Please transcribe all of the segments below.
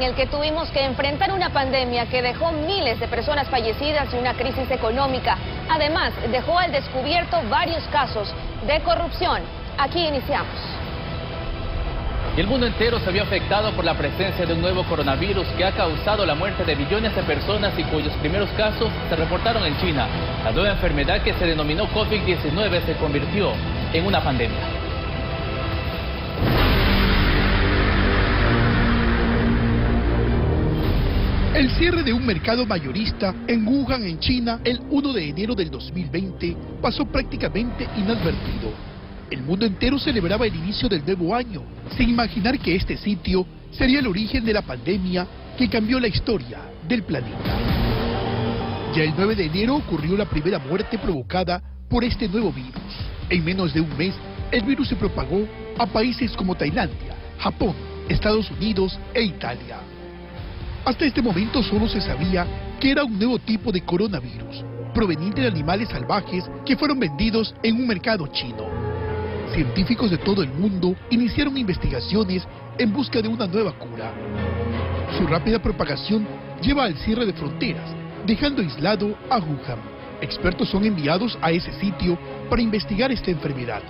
en el que tuvimos que enfrentar una pandemia que dejó miles de personas fallecidas y una crisis económica. Además, dejó al descubierto varios casos de corrupción. Aquí iniciamos. Y el mundo entero se vio afectado por la presencia de un nuevo coronavirus que ha causado la muerte de billones de personas y cuyos primeros casos se reportaron en China. La nueva enfermedad, que se denominó COVID-19, se convirtió en una pandemia. El cierre de un mercado mayorista en Wuhan, en China, el 1 de enero del 2020, pasó prácticamente inadvertido. El mundo entero celebraba el inicio del nuevo año, sin imaginar que este sitio sería el origen de la pandemia que cambió la historia del planeta. Ya el 9 de enero ocurrió la primera muerte provocada por este nuevo virus. En menos de un mes, el virus se propagó a países como Tailandia, Japón, Estados Unidos e Italia. Hasta este momento solo se sabía que era un nuevo tipo de coronavirus, proveniente de animales salvajes que fueron vendidos en un mercado chino. Científicos de todo el mundo iniciaron investigaciones en busca de una nueva cura. Su rápida propagación lleva al cierre de fronteras, dejando aislado a Wuhan. Expertos son enviados a ese sitio para investigar esta enfermedad,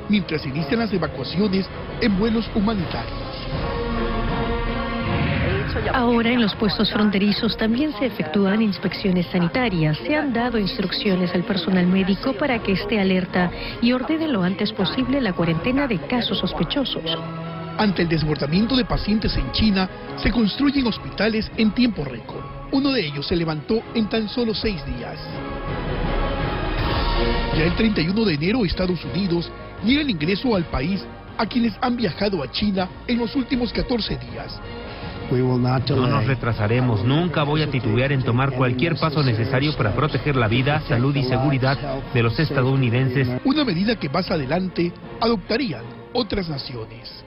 mientras inician las evacuaciones en vuelos humanitarios. Ahora en los puestos fronterizos también se efectúan inspecciones sanitarias. Se han dado instrucciones al personal médico para que esté alerta y ordene lo antes posible la cuarentena de casos sospechosos. Ante el desbordamiento de pacientes en China, se construyen hospitales en tiempo récord. Uno de ellos se levantó en tan solo 6 días. Ya el 31 de enero, Estados Unidos niega el ingreso al país a quienes han viajado a China en los últimos 14 días. No nos retrasaremos. Nunca voy a titubear en tomar cualquier paso necesario para proteger la vida, salud y seguridad de los estadounidenses. Una medida que más adelante adoptarían otras naciones.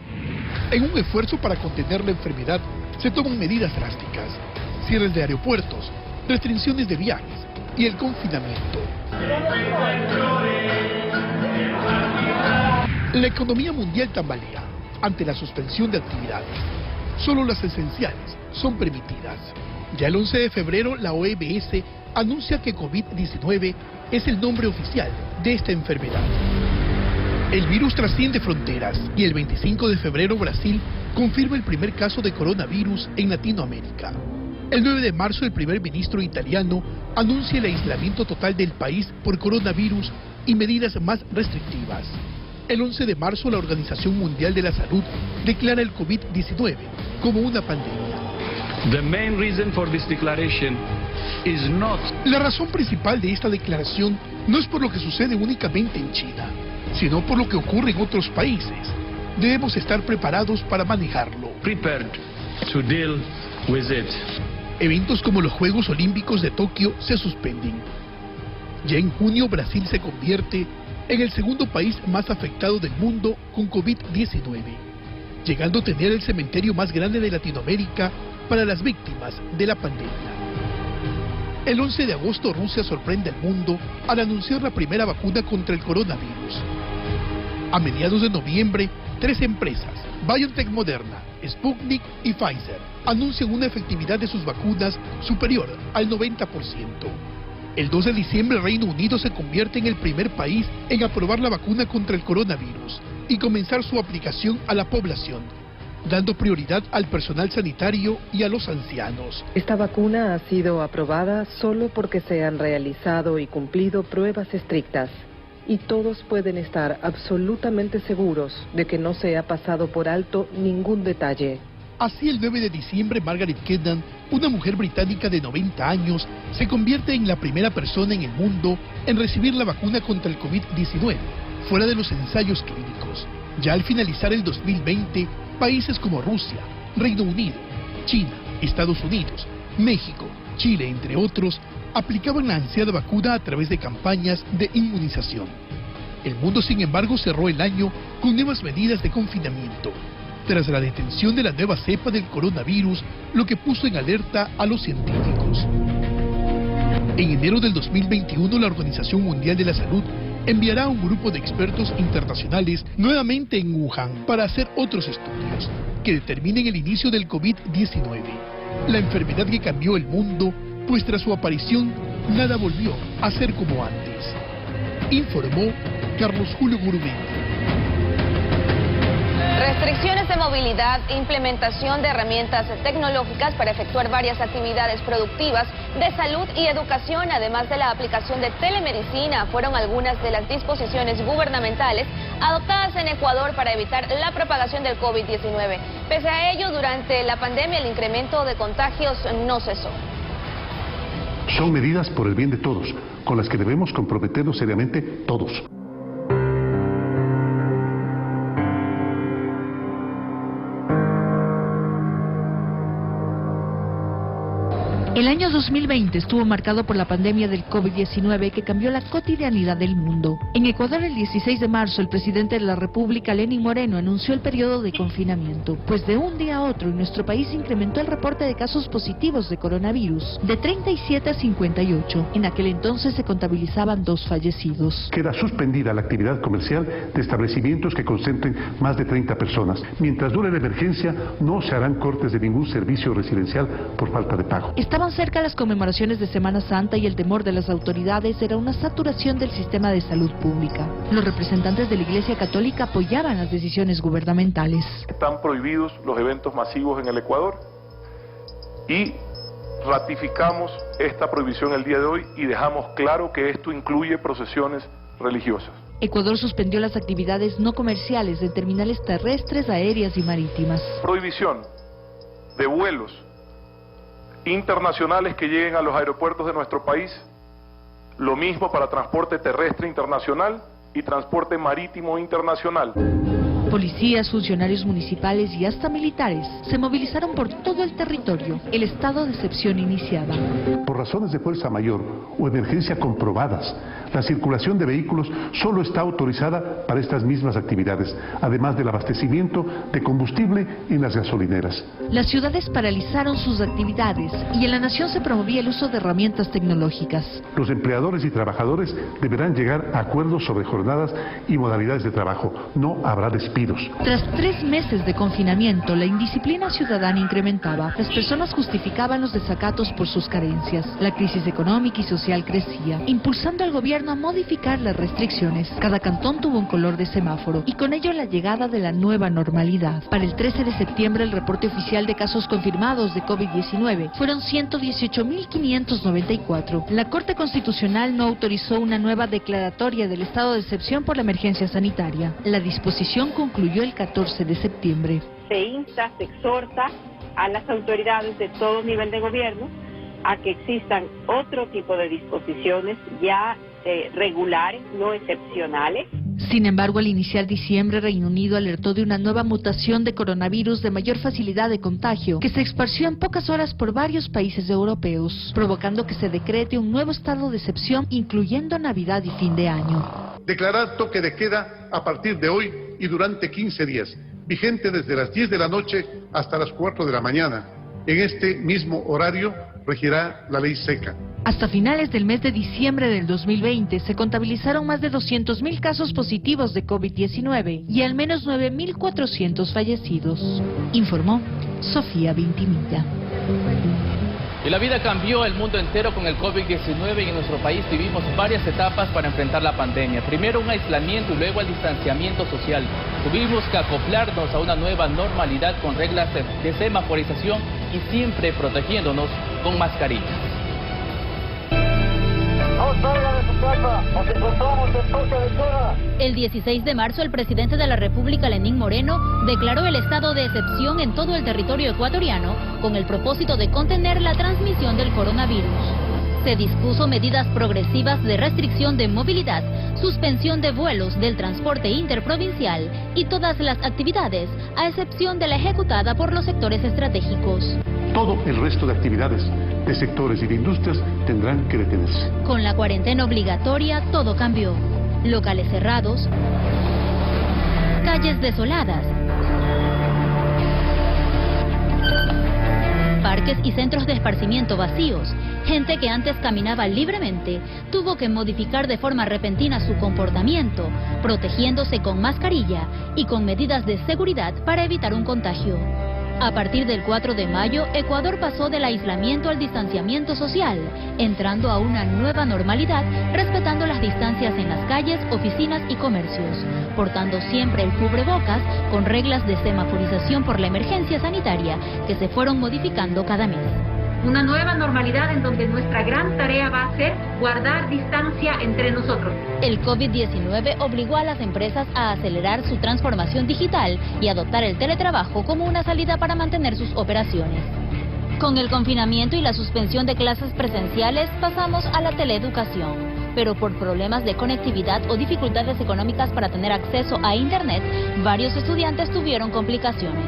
En un esfuerzo para contener la enfermedad, se toman medidas drásticas: cierres de aeropuertos, restricciones de viajes y el confinamiento. La economía mundial tambalea ante la suspensión de actividades. Solo las esenciales son permitidas. Ya el 11 de febrero, la OMS anuncia que COVID-19 es el nombre oficial de esta enfermedad. El virus trasciende fronteras y el 25 de febrero Brasil confirma el primer caso de coronavirus en Latinoamérica. El 9 de marzo, el primer ministro italiano anuncia el aislamiento total del país por coronavirus y medidas más restrictivas. El 11 de marzo, la Organización Mundial de la Salud declara el COVID-19 como una pandemia. La razón principal de esta declaración no es por lo que sucede únicamente en China, sino por lo que ocurre en otros países. Debemos estar preparados para manejarlo. Eventos como los Juegos Olímpicos de Tokio se suspenden. Ya en junio, Brasil se convierte en el segundo país más afectado del mundo con COVID-19, llegando a tener el cementerio más grande de Latinoamérica para las víctimas de la pandemia. El 11 de agosto, Rusia sorprende al mundo al anunciar la primera vacuna contra el coronavirus. A mediados de noviembre, 3 empresas, BioNTech, Moderna, Sputnik y Pfizer, anuncian una efectividad de sus vacunas superior al 90%. El 2 de diciembre, el Reino Unido se convierte en el primer país en aprobar la vacuna contra el coronavirus y comenzar su aplicación a la población, dando prioridad al personal sanitario y a los ancianos. Esta vacuna ha sido aprobada solo porque se han realizado y cumplido pruebas estrictas, y todos pueden estar absolutamente seguros de que no se ha pasado por alto ningún detalle. Así, el 9 de diciembre, Margaret Keenan, una mujer británica de 90 años, se convierte en la primera persona en el mundo en recibir la vacuna contra el COVID-19, fuera de los ensayos clínicos. Ya al finalizar el 2020, países como Rusia, Reino Unido, China, Estados Unidos, México, Chile, entre otros, aplicaban la ansiada vacuna a través de campañas de inmunización. El mundo, sin embargo, cerró el año con nuevas medidas de confinamiento, tras la detención de la nueva cepa del coronavirus, lo que puso en alerta a los científicos. En enero del 2021, la Organización Mundial de la Salud enviará a un grupo de expertos internacionales nuevamente en Wuhan para hacer otros estudios que determinen el inicio del COVID-19, la enfermedad que cambió el mundo, pues tras su aparición nada volvió a ser como antes. Informó Carlos Julio Gurumendi. Restricciones de movilidad, implementación de herramientas tecnológicas para efectuar varias actividades productivas de salud y educación, además de la aplicación de telemedicina, fueron algunas de las disposiciones gubernamentales adoptadas en Ecuador para evitar la propagación del COVID-19. Pese a ello, durante la pandemia el incremento de contagios no cesó. Son medidas por el bien de todos, con las que debemos comprometernos seriamente todos. El año 2020 estuvo marcado por la pandemia del COVID-19 que cambió la cotidianidad del mundo. En Ecuador, el 16 de marzo, el presidente de la República, Lenín Moreno, anunció el periodo de confinamiento, pues de un día a otro en nuestro país incrementó el reporte de casos positivos de coronavirus, de 37 a 58. En aquel entonces se contabilizaban 2 fallecidos. Queda suspendida la actividad comercial de establecimientos que concentren más de 30 personas. Mientras dure la emergencia, no se harán cortes de ningún servicio residencial por falta de pago. Estaban cerca las conmemoraciones de Semana Santa y el temor de las autoridades era una saturación del sistema de salud pública. Los representantes de la Iglesia Católica apoyaban las decisiones gubernamentales. Están prohibidos los eventos masivos en el Ecuador y ratificamos esta prohibición el día de hoy y dejamos claro que esto incluye procesiones religiosas. Ecuador suspendió las actividades no comerciales de terminales terrestres, aéreas y marítimas. Prohibición de vuelos internacionales que lleguen a los aeropuertos de nuestro país, lo mismo para transporte terrestre internacional y transporte marítimo internacional. Policías, funcionarios municipales y hasta militares se movilizaron por todo el territorio. El estado de excepción iniciaba. Por razones de fuerza mayor o emergencia comprobadas, la circulación de vehículos solo está autorizada para estas mismas actividades, además del abastecimiento de combustible en las gasolineras. Las ciudades paralizaron sus actividades y en la nación se promovía el uso de herramientas tecnológicas. Los empleadores y trabajadores deberán llegar a acuerdos sobre jornadas y modalidades de trabajo. No habrá despidos. Tras 3 meses de confinamiento, la indisciplina ciudadana incrementaba. Las personas justificaban los desacatos por sus carencias. La crisis económica y social crecía, impulsando al gobierno a modificar las restricciones. Cada cantón tuvo un color de semáforo y con ello la llegada de la nueva normalidad. Para el 13 de septiembre, el reporte oficial de casos confirmados de COVID-19 fueron 118.594. La Corte Constitucional no autorizó una nueva declaratoria del estado de excepción por la emergencia sanitaria. La disposición concluyó el 14 de septiembre. Se insta, se exhorta a las autoridades de todo nivel de gobierno a que existan otro tipo de disposiciones ya regulares, no excepcionales. Sin embargo, al iniciar diciembre, Reino Unido alertó de una nueva mutación de coronavirus de mayor facilidad de contagio, que se esparció en pocas horas por varios países europeos, provocando que se decrete un nuevo estado de excepción, incluyendo Navidad y fin de año. Declarar toque de queda a partir de hoy y durante 15 días, vigente desde las 10 de la noche hasta las 4 de la mañana. En este mismo horario regirá la ley seca. Hasta finales del mes de diciembre del 2020 se contabilizaron más de 200.000 casos positivos de COVID-19 y al menos 9.400 fallecidos, informó Sofía Vintimilla. Y la vida cambió el mundo entero con el COVID-19 y en nuestro país vivimos varias etapas para enfrentar la pandemia. Primero un aislamiento y luego el distanciamiento social. Tuvimos que acoplarnos a una nueva normalidad con reglas de semaforización y siempre protegiéndonos con mascarillas. El 16 de marzo, el presidente de la República, Lenín Moreno, declaró el estado de excepción en todo el territorio ecuatoriano con el propósito de contener la transmisión del coronavirus. Se dispuso medidas progresivas de restricción de movilidad, suspensión de vuelos del transporte interprovincial y todas las actividades, a excepción de la ejecutada por los sectores estratégicos. Todo el resto de actividades, de sectores y de industrias tendrán que detenerse. Con la cuarentena obligatoria, todo cambió. Locales cerrados, calles desoladas, parques parques y centros de esparcimiento vacíos. Gente que antes caminaba libremente tuvo que modificar de forma repentina su comportamiento, protegiéndose con mascarilla y con medidas de seguridad para evitar un contagio. A partir del 4 de mayo, Ecuador pasó del aislamiento al distanciamiento social, entrando a una nueva normalidad, respetando las distancias en las calles, oficinas y comercios, portando siempre el cubrebocas con reglas de semaforización por la emergencia sanitaria que se fueron modificando cada mes. Una nueva normalidad en donde nuestra gran tarea va a ser guardar distancia entre nosotros. El COVID-19 obligó a las empresas a acelerar su transformación digital y adoptar el teletrabajo como una salida para mantener sus operaciones. Con el confinamiento y la suspensión de clases presenciales pasamos a la teleeducación, pero por problemas de conectividad o dificultades económicas para tener acceso a Internet, varios estudiantes tuvieron complicaciones.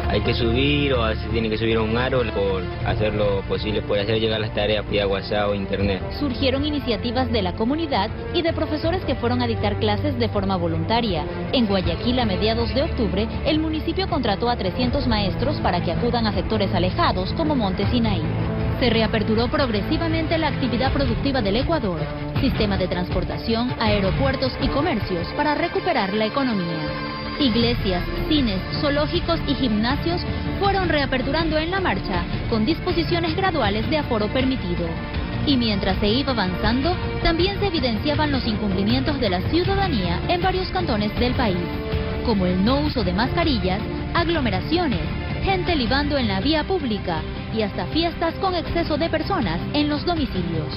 Hay que subir o a veces tiene que subir a un árbol por hacer lo posible, por hacer llegar las tareas vía WhatsApp o Internet. Surgieron iniciativas de la comunidad y de profesores que fueron a dictar clases de forma voluntaria. En Guayaquil, a mediados de octubre, el municipio contrató a 300 maestros para que acudan a sectores alejados como Monte Sinaí. Se reaperturó progresivamente la actividad productiva del Ecuador, sistema de transportación, aeropuertos y comercios para recuperar la economía. Iglesias, cines, zoológicos y gimnasios fueron reaperturando en la marcha, con disposiciones graduales de aforo permitido. Y mientras se iba avanzando, también se evidenciaban los incumplimientos de la ciudadanía en varios cantones del país, como el no uso de mascarillas, aglomeraciones, gente libando en la vía pública y hasta fiestas con exceso de personas en los domicilios.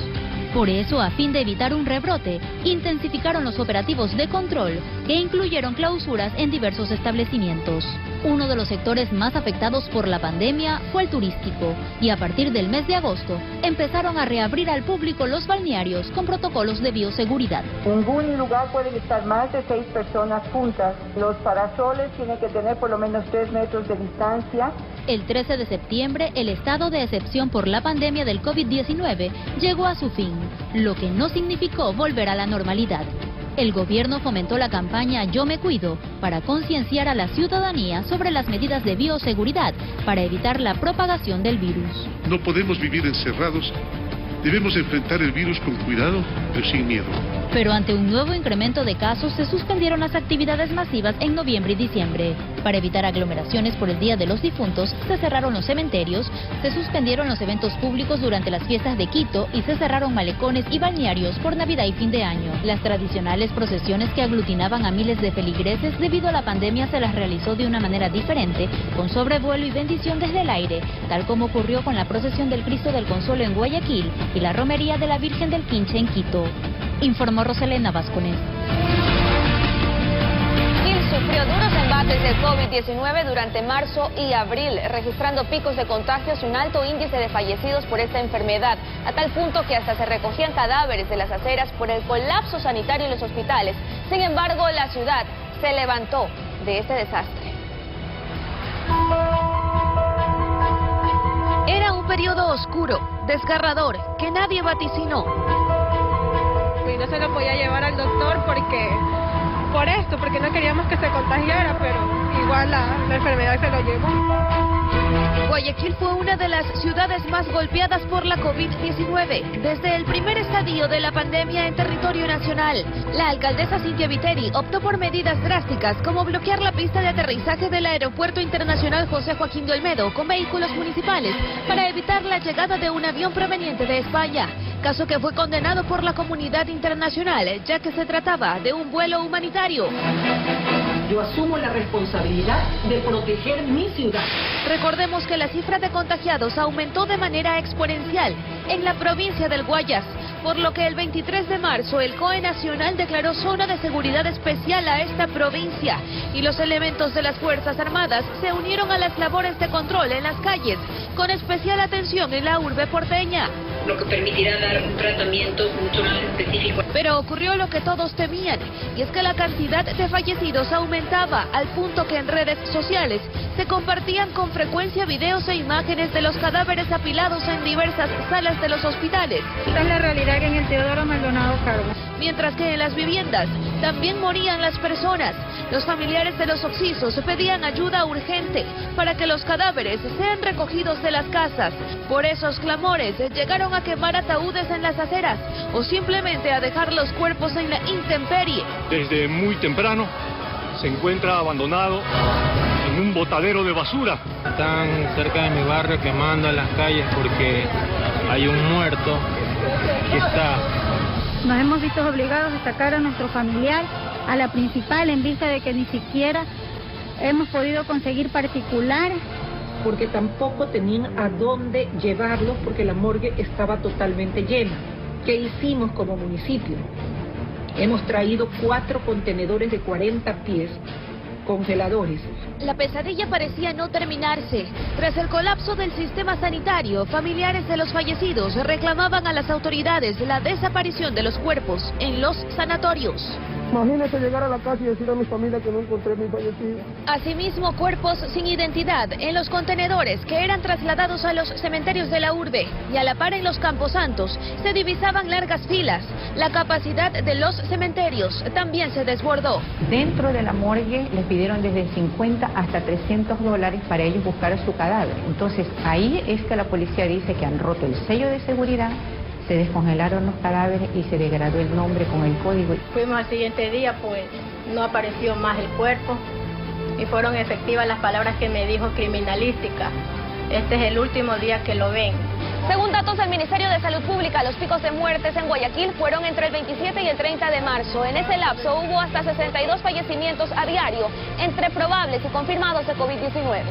Por eso, a fin de evitar un rebrote, intensificaron los operativos de control que incluyeron clausuras en diversos establecimientos. Uno de los sectores más afectados por la pandemia fue el turístico, y a partir del mes de agosto empezaron a reabrir al público los balnearios con protocolos de bioseguridad. En ningún lugar pueden estar más de 6 personas juntas. Los parasoles tienen que tener por lo menos 3 metros de distancia. El 13 de septiembre, el estado de excepción por la pandemia del COVID-19 llegó a su fin, lo que no significó volver a la normalidad. El gobierno fomentó la campaña Yo me cuido para concienciar a la ciudadanía sobre las medidas de bioseguridad para evitar la propagación del virus. No podemos vivir encerrados. Debemos enfrentar el virus con cuidado, pero sin miedo. Pero ante un nuevo incremento de casos, se suspendieron las actividades masivas en noviembre y diciembre. Para evitar aglomeraciones por el Día de los Difuntos, se cerraron los cementerios, se suspendieron los eventos públicos durante las fiestas de Quito y se cerraron malecones y balnearios por Navidad y fin de año. Las tradicionales procesiones que aglutinaban a miles de feligreses debido a la pandemia se las realizó de una manera diferente, con sobrevuelo y bendición desde el aire, tal como ocurrió con la procesión del Cristo del Consuelo en Guayaquil y la romería de la Virgen del Quinche en Quito. Informó Roselena Vázquez. Sufrió duros embates del COVID-19 durante marzo y abril, registrando picos de contagios y un alto índice de fallecidos por esta enfermedad, a tal punto que hasta se recogían cadáveres de las aceras por el colapso sanitario en los hospitales. Sin embargo, la ciudad se levantó de este desastre. Era un periodo oscuro, desgarrador, que nadie vaticinó. Y no se lo podía llevar al doctor porque no queríamos que se contagiara, pero igual la enfermedad se lo llevó. Guayaquil fue una de las ciudades más golpeadas por la COVID-19 desde el primer estadio de la pandemia en territorio nacional. La alcaldesa Cintia Viteri optó por medidas drásticas como bloquear la pista de aterrizaje del Aeropuerto Internacional José Joaquín de Olmedo con vehículos municipales para evitar la llegada de un avión proveniente de España, caso que fue condenado por la comunidad internacional ya que se trataba de un vuelo humanitario. Yo asumo la responsabilidad de proteger mi ciudad. Recordemos que la cifra de contagiados aumentó de manera exponencial en la provincia del Guayas, por lo que el 23 de marzo el COE Nacional declaró zona de seguridad especial a esta provincia y los elementos de las Fuerzas Armadas se unieron a las labores de control en las calles, con especial atención en la urbe porteña. Lo que permitirá dar un tratamiento mucho más específico. Pero ocurrió lo que todos temían, y es que la cantidad de fallecidos aumentaba al punto que en redes sociales se compartían con frecuencia videos e imágenes de los cadáveres apilados en diversas salas de los hospitales. Esta es la realidad que en el Teodoro Maldonado Carlos. Mientras que en las viviendas también morían las personas. Los familiares de los occisos pedían ayuda urgente para que los cadáveres sean recogidos de las casas. Por esos clamores llegaron a quemar ataúdes en las aceras o simplemente a dejar los cuerpos en la intemperie. Desde muy temprano se encuentra abandonado en un botadero de basura. Están cerca de mi barrio quemando en las calles porque hay un muerto que está. Nos hemos visto obligados a sacar a nuestro familiar a la principal en vista de que ni siquiera hemos podido conseguir particular. Porque tampoco tenían a dónde llevarlos porque la morgue estaba totalmente llena. ¿Qué hicimos como municipio? Hemos traído 4 contenedores de 40 pies, congeladores. La pesadilla parecía no terminarse. Tras el colapso del sistema sanitario, familiares de los fallecidos reclamaban a las autoridades la desaparición de los cuerpos en los sanatorios. Imagínese llegar a la casa y decir a mi familia que no encontré a mi fallecido. Asimismo, cuerpos sin identidad en los contenedores que eran trasladados a los cementerios de la urbe y a la par en los camposantos se divisaban largas filas. La capacidad de los cementerios también se desbordó. Dentro de la morgue les pidieron desde 50 hasta $300 para ellos buscar su cadáver. Entonces ahí es que la policía dice que han roto el sello de seguridad, se descongelaron los cadáveres y se degradó el nombre con el código. Fuimos al siguiente día, pues no apareció más el cuerpo y fueron efectivas las palabras que me dijo criminalística. Este es el último día que lo ven. Según datos del Ministerio de Salud Pública, los picos de muertes en Guayaquil fueron entre el 27 y el 30 de marzo. En ese lapso hubo hasta 62 fallecimientos a diario, entre probables y confirmados de COVID-19.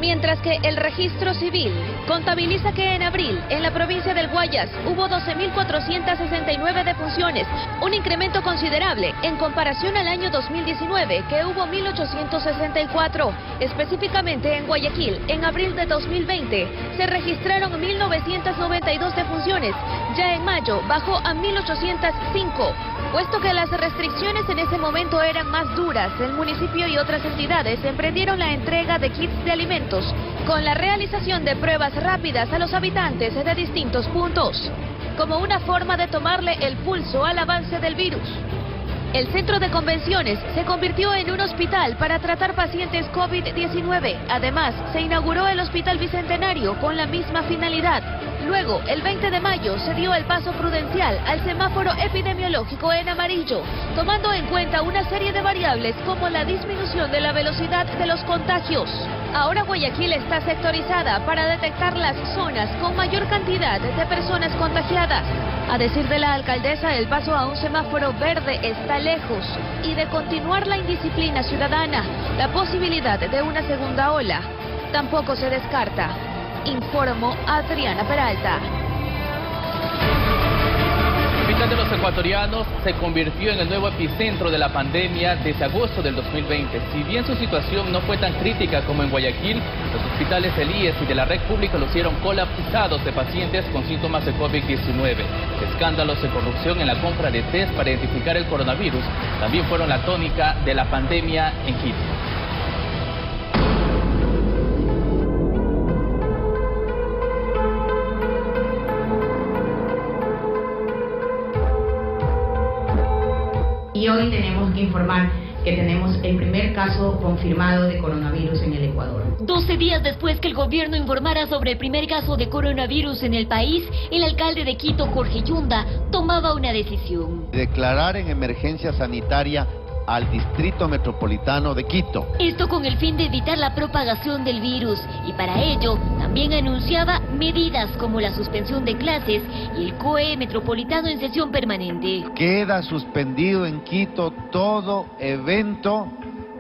Mientras que el registro civil contabiliza que en abril, en la provincia del Guayas, hubo 12.469 defunciones, un incremento considerable en comparación al año 2019, que hubo 1.864. Específicamente en Guayaquil, en abril de 2020, se registraron 1.992 defunciones. Ya en mayo bajó a 1.805. Puesto que las restricciones en ese momento eran más duras, el municipio y otras entidades emprendieron la entrega de kits de alimentos con la realización de pruebas rápidas a los habitantes de distintos puntos, como una forma de tomarle el pulso al avance del virus. El centro de convenciones se convirtió en un hospital para tratar pacientes COVID-19. Además, se inauguró el Hospital Bicentenario con la misma finalidad. Luego, el 20 de mayo, se dio el paso prudencial al semáforo epidemiológico en amarillo, tomando en cuenta una serie de variables como la disminución de la velocidad de los contagios. Ahora Guayaquil está sectorizada para detectar las zonas con mayor cantidad de personas contagiadas. A decir de la alcaldesa, el paso a un semáforo verde está lejos y de continuar la indisciplina ciudadana, la posibilidad de una segunda ola tampoco se descarta. Informó Adriana Peralta. La capital de los ecuatorianos se convirtió en el nuevo epicentro de la pandemia desde agosto del 2020. Si bien su situación no fue tan crítica como en Guayaquil, los hospitales del IES y de la red pública lucieron colapsados de pacientes con síntomas de COVID-19. Escándalos de corrupción en la compra de test para identificar el coronavirus también fueron la tónica de la pandemia en Quito. Y hoy tenemos que informar que tenemos el primer caso confirmado de coronavirus en el Ecuador. 12 días después que el gobierno informara sobre el primer caso de coronavirus en el país, el alcalde de Quito, Jorge Yunda, tomaba una decisión. Declarar en emergencia sanitaria al Distrito Metropolitano de Quito. Esto con el fin de evitar la propagación del virus, y para ello también anunciaba medidas como la suspensión de clases y el COE metropolitano en sesión permanente. Queda suspendido en Quito todo evento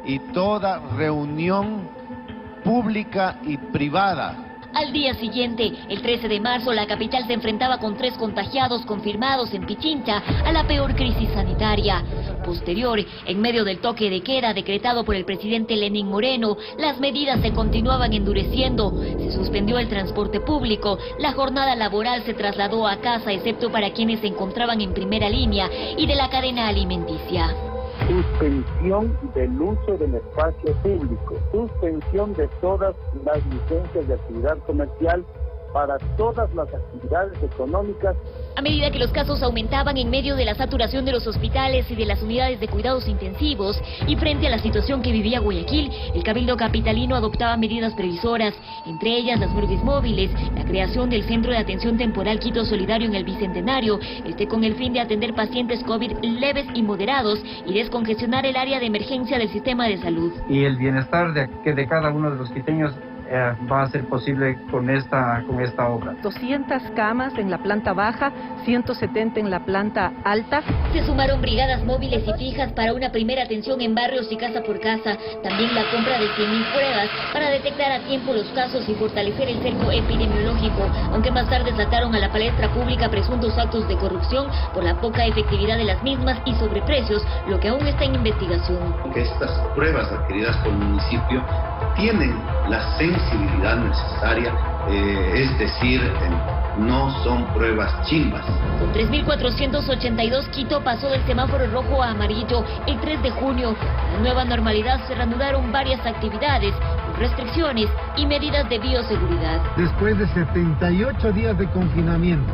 y toda reunión pública y privada. Al día siguiente, el 13 de marzo, la capital se enfrentaba con 3 contagiados confirmados en Pichincha a la peor crisis sanitaria. Posterior, en medio del toque de queda decretado por el presidente Lenín Moreno, las medidas se continuaban endureciendo. Se suspendió el transporte público, la jornada laboral se trasladó a casa excepto para quienes se encontraban en primera línea y de la cadena alimenticia. Suspensión del uso del espacio público, suspensión de todas las licencias de actividad comercial para todas las actividades económicas. A medida que los casos aumentaban en medio de la saturación de los hospitales y de las unidades de cuidados intensivos, y frente a la situación que vivía Guayaquil, el Cabildo capitalino adoptaba medidas previsoras, entre ellas las morgues móviles, la creación del Centro de Atención Temporal Quito Solidario en el Bicentenario, con el fin de atender pacientes COVID leves y moderados y descongestionar el área de emergencia del sistema de salud. Y el bienestar de cada uno de los quiteños va a ser posible con esta obra. 200 camas en la planta baja, 170 en la planta alta. Se sumaron brigadas móviles y fijas para una primera atención en barrios y casa por casa. También la compra de 100.000 pruebas para detectar a tiempo los casos y fortalecer el cerco epidemiológico, aunque más tarde sacaron a la palestra pública presuntos actos de corrupción por la poca efectividad de las mismas y sobreprecios, lo que aún está en investigación. Que estas pruebas adquiridas por el municipio tienen la sensibilidad necesaria, es decir, no son pruebas chimbas. Con 3.482, Quito pasó del semáforo rojo a amarillo el 3 de junio. La nueva normalidad se reanudaron varias actividades, restricciones y medidas de bioseguridad. Después de 78 días de confinamiento,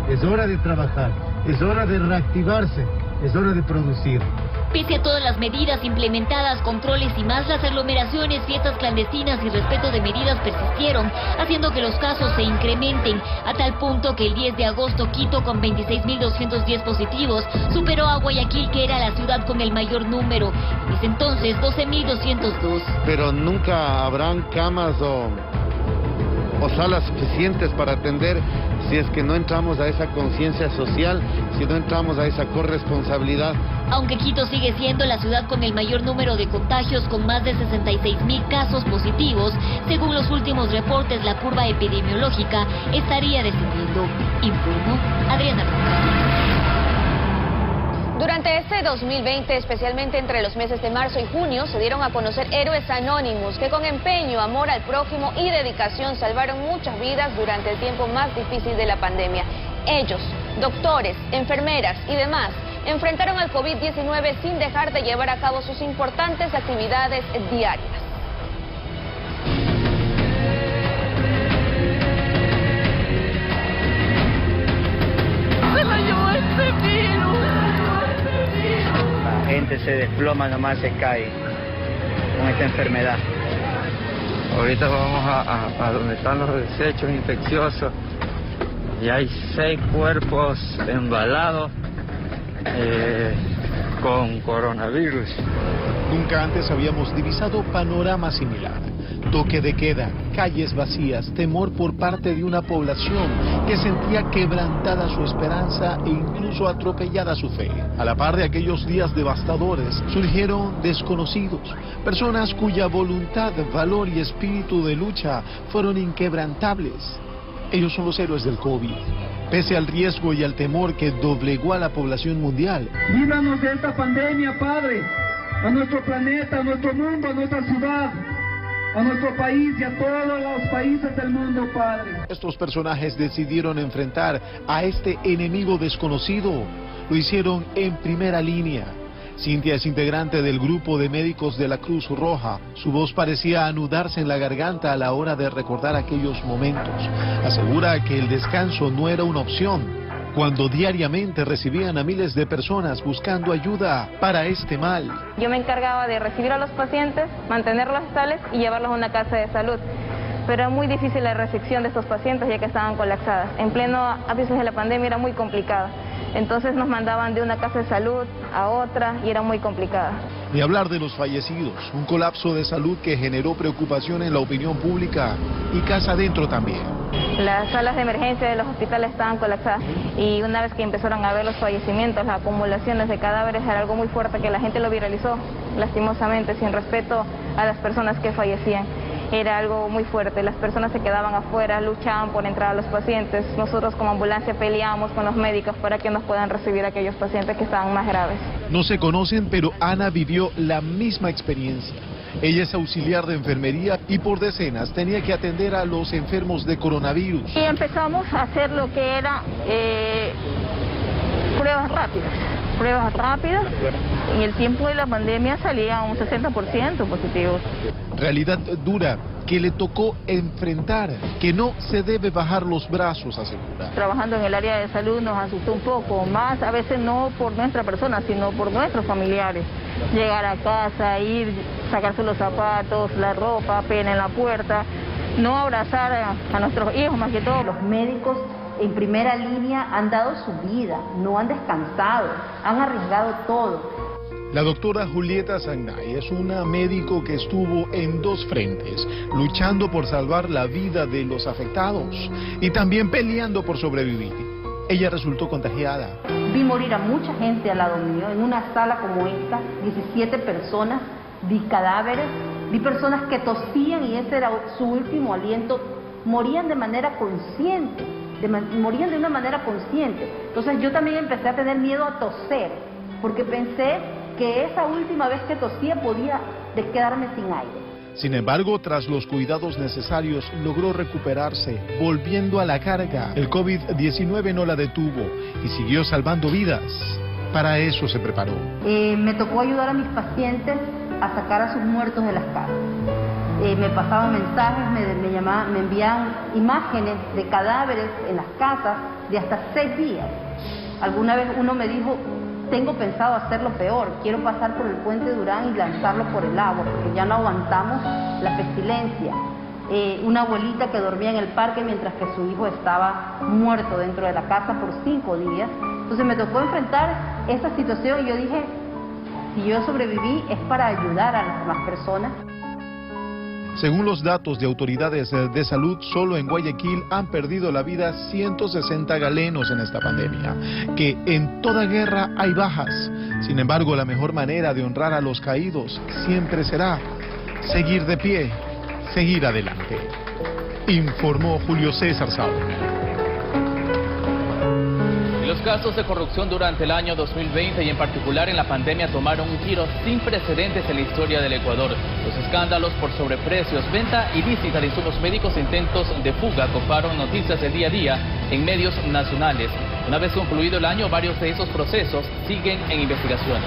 es hora de trabajar, es hora de reactivarse, es hora de producir. Pese a todas las medidas implementadas, controles y más, las aglomeraciones, fiestas clandestinas y respeto de medidas persistieron, haciendo que los casos se incrementen, a tal punto que el 10 de agosto Quito, con 26.210 positivos, superó a Guayaquil, que era la ciudad con el mayor número, en ese entonces 12.202. Pero nunca habrán camas o salas suficientes para atender si es que no entramos a esa conciencia social, si no entramos a esa corresponsabilidad. Aunque Quito sigue siendo la ciudad con el mayor número de contagios, con más de 66.000 casos positivos, según los últimos reportes, la curva epidemiológica estaría descendiendo. Informó Adriana Roca. Durante este 2020, especialmente entre los meses de marzo y junio, se dieron a conocer héroes anónimos que con empeño, amor al prójimo y dedicación salvaron muchas vidas durante el tiempo más difícil de la pandemia. Ellos, doctores, enfermeras y demás, enfrentaron al COVID-19 sin dejar de llevar a cabo sus importantes actividades diarias. ¡Se lo llevó este virus! La gente se desploma, nomás se cae con esta enfermedad. Ahorita vamos a donde están los desechos infecciosos y hay 6 cuerpos embalados con coronavirus. Nunca antes habíamos divisado panorama similar. Toque de queda, calles vacías, temor por parte de una población que sentía quebrantada su esperanza e incluso atropellada su fe. A la par de aquellos días devastadores, surgieron desconocidos, personas cuya voluntad, valor y espíritu de lucha fueron inquebrantables. Ellos son los héroes del COVID. Pese al riesgo y al temor que doblegó a la población mundial. Líbranos de esta pandemia, Padre, a nuestro planeta, a nuestro mundo, a nuestra ciudad, a nuestro país y a todos los países del mundo, Padre. Estos personajes decidieron enfrentar a este enemigo desconocido. Lo hicieron en primera línea. Cintia es integrante del grupo de médicos de la Cruz Roja. Su voz parecía anudarse en la garganta a la hora de recordar aquellos momentos. Asegura que el descanso no era una opción, cuando diariamente recibían a miles de personas buscando ayuda para este mal. Yo me encargaba de recibir a los pacientes, mantenerlos estables y llevarlos a una casa de salud. Pero era muy difícil la recepción de estos pacientes ya que estaban colapsadas. En pleno ápice de la pandemia era muy complicada. Entonces nos mandaban de una casa de salud a otra y era muy complicada. Ni hablar de los fallecidos, un colapso de salud que generó preocupación en la opinión pública y casa adentro también. Las salas de emergencia de los hospitales estaban colapsadas y una vez que empezaron a ver los fallecimientos, las acumulaciones de cadáveres, era algo muy fuerte que la gente lo viralizó, lastimosamente, sin respeto a las personas que fallecían. Era algo muy fuerte, las personas se quedaban afuera, luchaban por entrar a los pacientes. Nosotros como ambulancia peleábamos con los médicos para que nos puedan recibir a aquellos pacientes que estaban más graves. No se conocen, pero Ana vivió la misma experiencia. Ella es auxiliar de enfermería y por decenas tenía que atender a los enfermos de coronavirus. Y empezamos a hacer lo que era pruebas rápidas. En el tiempo de la pandemia salía un 60% positivos. Realidad dura que le tocó enfrentar, que no se debe bajar los brazos, asegura. Trabajando en el área de salud nos asustó un poco, más a veces no por nuestra persona, sino por nuestros familiares. Llegar a casa, ir, sacarse los zapatos, la ropa, pena en la puerta, no abrazar a nuestros hijos más que todo. Los médicos en primera línea han dado su vida, no han descansado, han arriesgado todo. La doctora Julieta Zagnay es una médico que estuvo en dos frentes, luchando por salvar la vida de los afectados y también peleando por sobrevivir. Ella resultó contagiada. Vi morir a mucha gente al lado mío, en una sala como esta, 17 personas, vi cadáveres, vi personas que tosían y ese era su último aliento, morían de manera consciente, morían de una manera consciente. Entonces yo también empecé a tener miedo a toser, porque pensé que esa última vez que tosía podía quedarme sin aire. Sin embargo, tras los cuidados necesarios, logró recuperarse, volviendo a la carga. El COVID-19 no la detuvo y siguió salvando vidas. Para eso se preparó. Me tocó ayudar a mis pacientes a sacar a sus muertos de las casas. Me pasaban mensajes, me enviaban imágenes de cadáveres en las casas de hasta 6 días. Alguna vez uno me dijo: tengo pensado hacerlo peor, quiero pasar por el puente Durán y lanzarlo por el agua, porque ya no aguantamos la pestilencia. Una abuelita que dormía en el parque mientras que su hijo estaba muerto dentro de la casa por 5 días. Entonces me tocó enfrentar esa situación y yo dije, si yo sobreviví es para ayudar a las demás personas. Según los datos de autoridades de salud, solo en Guayaquil han perdido la vida 160 galenos en esta pandemia, que en toda guerra hay bajas. Sin embargo, la mejor manera de honrar a los caídos siempre será seguir de pie, seguir adelante. Informó Julio César Saúl. Los casos de corrupción durante el año 2020 y en particular en la pandemia tomaron un giro sin precedentes en la historia del Ecuador. Los escándalos por sobreprecios, venta ilícita de insumos médicos e intentos de fuga coparon noticias del día a día en medios nacionales. Una vez concluido el año, varios de esos procesos siguen en investigaciones.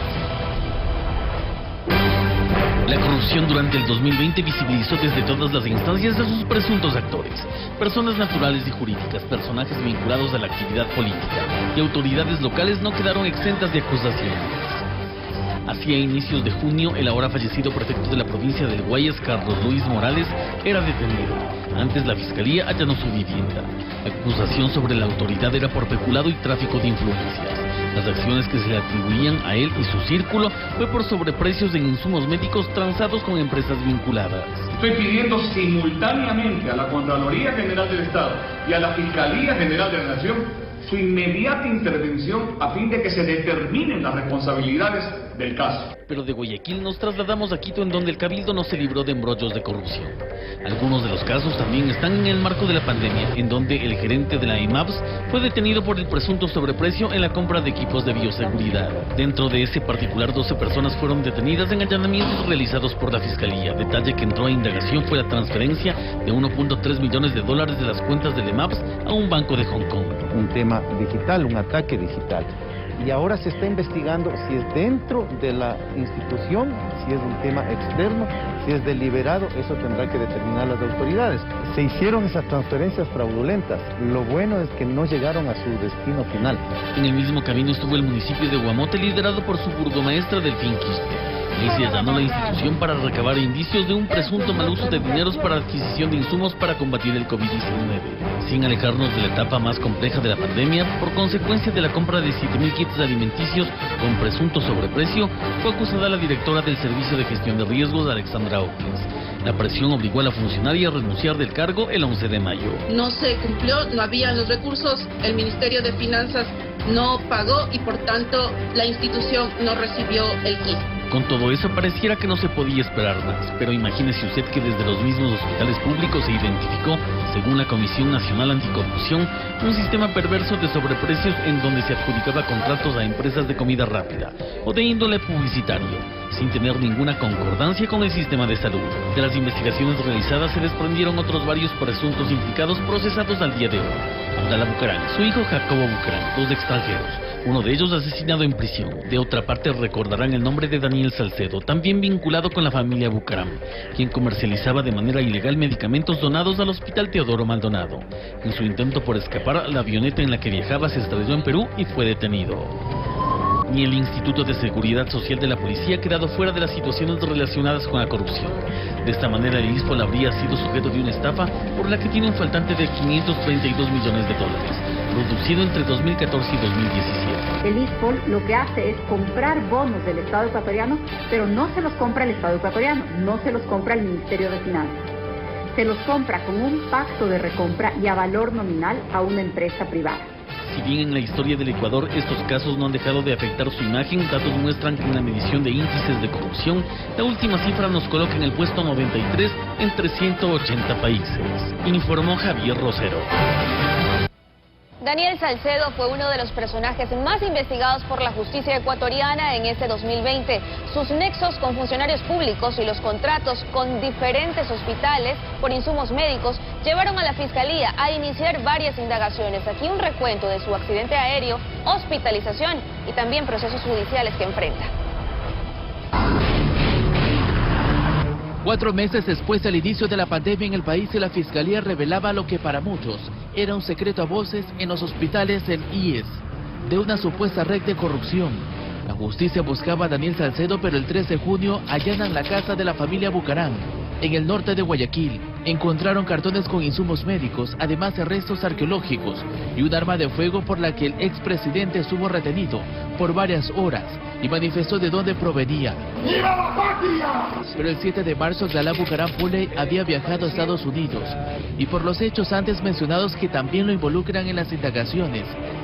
La corrupción durante el 2020 visibilizó desde todas las instancias a sus presuntos actores, personas naturales y jurídicas, personajes vinculados a la actividad política, y autoridades locales no quedaron exentas de acusaciones. Así, a inicios de junio, el ahora fallecido prefecto de la provincia del Guayas, Carlos Luis Morales, era detenido. Antes, la fiscalía allanó su vivienda. La acusación sobre la autoridad era por peculado y tráfico de influencias. Las acciones que se le atribuían a él y su círculo fue por sobreprecios en insumos médicos transados con empresas vinculadas. Estoy pidiendo simultáneamente a la Contraloría General del Estado y a la Fiscalía General de la Nación su inmediata intervención a fin de que se determinen las responsabilidades del caso. Pero de Guayaquil nos trasladamos a Quito, en donde el Cabildo no se libró de embrollos de corrupción. Algunos de los casos también están en el marco de la pandemia, en donde el gerente de la EMAPS fue detenido por el presunto sobreprecio en la compra de equipos de bioseguridad. Dentro de ese particular, 12 personas fueron detenidas en allanamientos realizados por la Fiscalía. Detalle que entró a indagación fue la transferencia de $1.3 millones de las cuentas del EMAPS a un banco de Hong Kong. Un tema digital, un ataque digital. Y ahora se está investigando si es dentro de la institución, si es un tema externo, si es deliberado, eso tendrá que determinar las autoridades. Se hicieron esas transferencias fraudulentas, lo bueno es que no llegaron a su destino final. En el mismo camino estuvo el municipio de Guamote, liderado por su burgomaestra Delfín Quispe. Ahí se allanó la institución para recabar indicios de un presunto mal uso de dineros para adquisición de insumos para combatir el COVID-19. Sin alejarnos de la etapa más compleja de la pandemia, por consecuencia de la compra de 7.000 kits alimenticios con presunto sobreprecio, fue acusada la directora del Servicio de Gestión de Riesgos, Alexandra Hawkins. La presión obligó a la funcionaria a renunciar del cargo el 11 de mayo. No se cumplió, no había los recursos, el Ministerio de Finanzas no pagó y por tanto la institución no recibió el kit. Con todo eso, pareciera que no se podía esperar más, pero imagínese usted que desde los mismos hospitales públicos se identificó, según la Comisión Nacional Anticorrupción, un sistema perverso de sobreprecios en donde se adjudicaba contratos a empresas de comida rápida o de índole publicitario, sin tener ninguna concordancia con el sistema de salud. De las investigaciones realizadas se desprendieron otros varios presuntos implicados procesados al día de hoy. Abdala Bucaram, su hijo Jacobo Bucaram, 2 extranjeros, uno de ellos asesinado en prisión. De otra parte, recordarán el nombre de Daniel Salcedo, también vinculado con la familia Bucaram, quien comercializaba de manera ilegal medicamentos donados al Hospital Teodoro Maldonado. En su intento por escapar, la avioneta en la que viajaba se estrelló en Perú y fue detenido. Ni el Instituto de Seguridad Social de la Policía ha quedado fuera de las situaciones relacionadas con la corrupción. De esta manera, el ISPOL habría sido sujeto de una estafa por la que tiene un faltante de 532 millones de dólares, producido entre 2014 y 2017. El ISPOL lo que hace es comprar bonos del Estado ecuatoriano, pero no se los compra el Estado ecuatoriano, no se los compra el Ministerio de Finanzas. Se los compra con un pacto de recompra y a valor nominal a una empresa privada. Si bien en la historia del Ecuador estos casos no han dejado de afectar su imagen, datos muestran que en la medición de índices de corrupción, la última cifra nos coloca en el puesto 93 entre 180 países, informó Javier Rosero. Daniel Salcedo fue uno de los personajes más investigados por la justicia ecuatoriana en este 2020. Sus nexos con funcionarios públicos y los contratos con diferentes hospitales por insumos médicos llevaron a la Fiscalía a iniciar varias indagaciones. Aquí un recuento de su accidente aéreo, hospitalización y también procesos judiciales que enfrenta. 4 meses después del inicio de la pandemia en el país, la Fiscalía revelaba lo que para muchos era un secreto a voces en los hospitales del IES, de una supuesta red de corrupción. La justicia buscaba a Daniel Salcedo, pero el 3 de junio allanan la casa de la familia Bucaram, en el norte de Guayaquil. Encontraron cartones con insumos médicos, además de restos arqueológicos y un arma de fuego por la que el expresidente estuvo retenido por varias horas y manifestó de dónde provenía. ¡Viva la patria! Pero el 7 de marzo, Galá Bucaram Pule había viajado a Estados Unidos y por los hechos antes mencionados que también lo involucran en las indagaciones,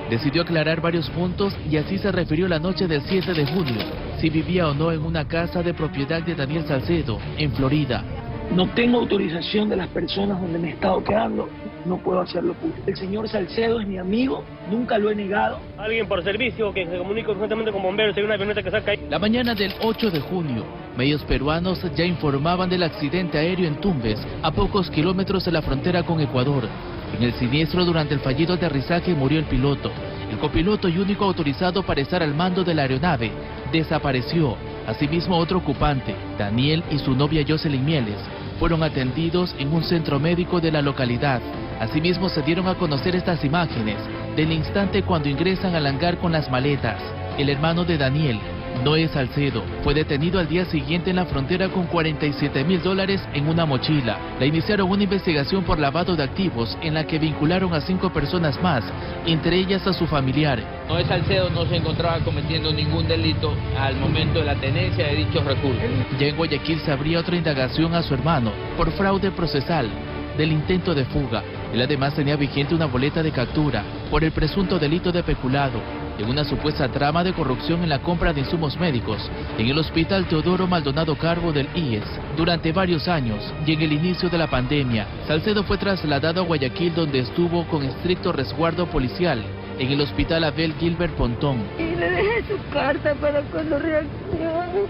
decidió aclarar varios puntos y así se refirió la noche del 7 de junio, si vivía o no en una casa de propiedad de Daniel Salcedo, en Florida. No tengo autorización de las personas donde me he estado quedando, no puedo hacerlo público. El señor Salcedo es mi amigo, nunca lo he negado. Alguien por servicio que se comunica constantemente con bomberos, hay una avioneta que saca ahí. La mañana del 8 de junio, medios peruanos ya informaban del accidente aéreo en Tumbes, a pocos kilómetros de la frontera con Ecuador. En el siniestro, durante el fallido aterrizaje, murió el piloto. El copiloto y único autorizado para estar al mando de la aeronave desapareció. Asimismo, otro ocupante, Daniel, y su novia Jocelyn Mieles, fueron atendidos en un centro médico de la localidad. Asimismo, se dieron a conocer estas imágenes del instante cuando ingresan al hangar con las maletas. El hermano de Daniel, Noé Salcedo, fue detenido al día siguiente en la frontera con $47,000 en una mochila. Le iniciaron una investigación por lavado de activos en la que vincularon a 5 personas más, entre ellas a su familiar. Noé Salcedo no se encontraba cometiendo ningún delito al momento de la tenencia de dichos recursos. Ya en Guayaquil se abría otra indagación a su hermano por fraude procesal del intento de fuga. Él además tenía vigente una boleta de captura por el presunto delito de peculado en una supuesta trama de corrupción en la compra de insumos médicos en el Hospital Teodoro Maldonado Carbo del IES durante varios años, y en el inicio de la pandemia, Salcedo fue trasladado a Guayaquil, donde estuvo con estricto resguardo policial en el Hospital Abel Gilbert Pontón. Y le dejé su carta para cuando reaccione.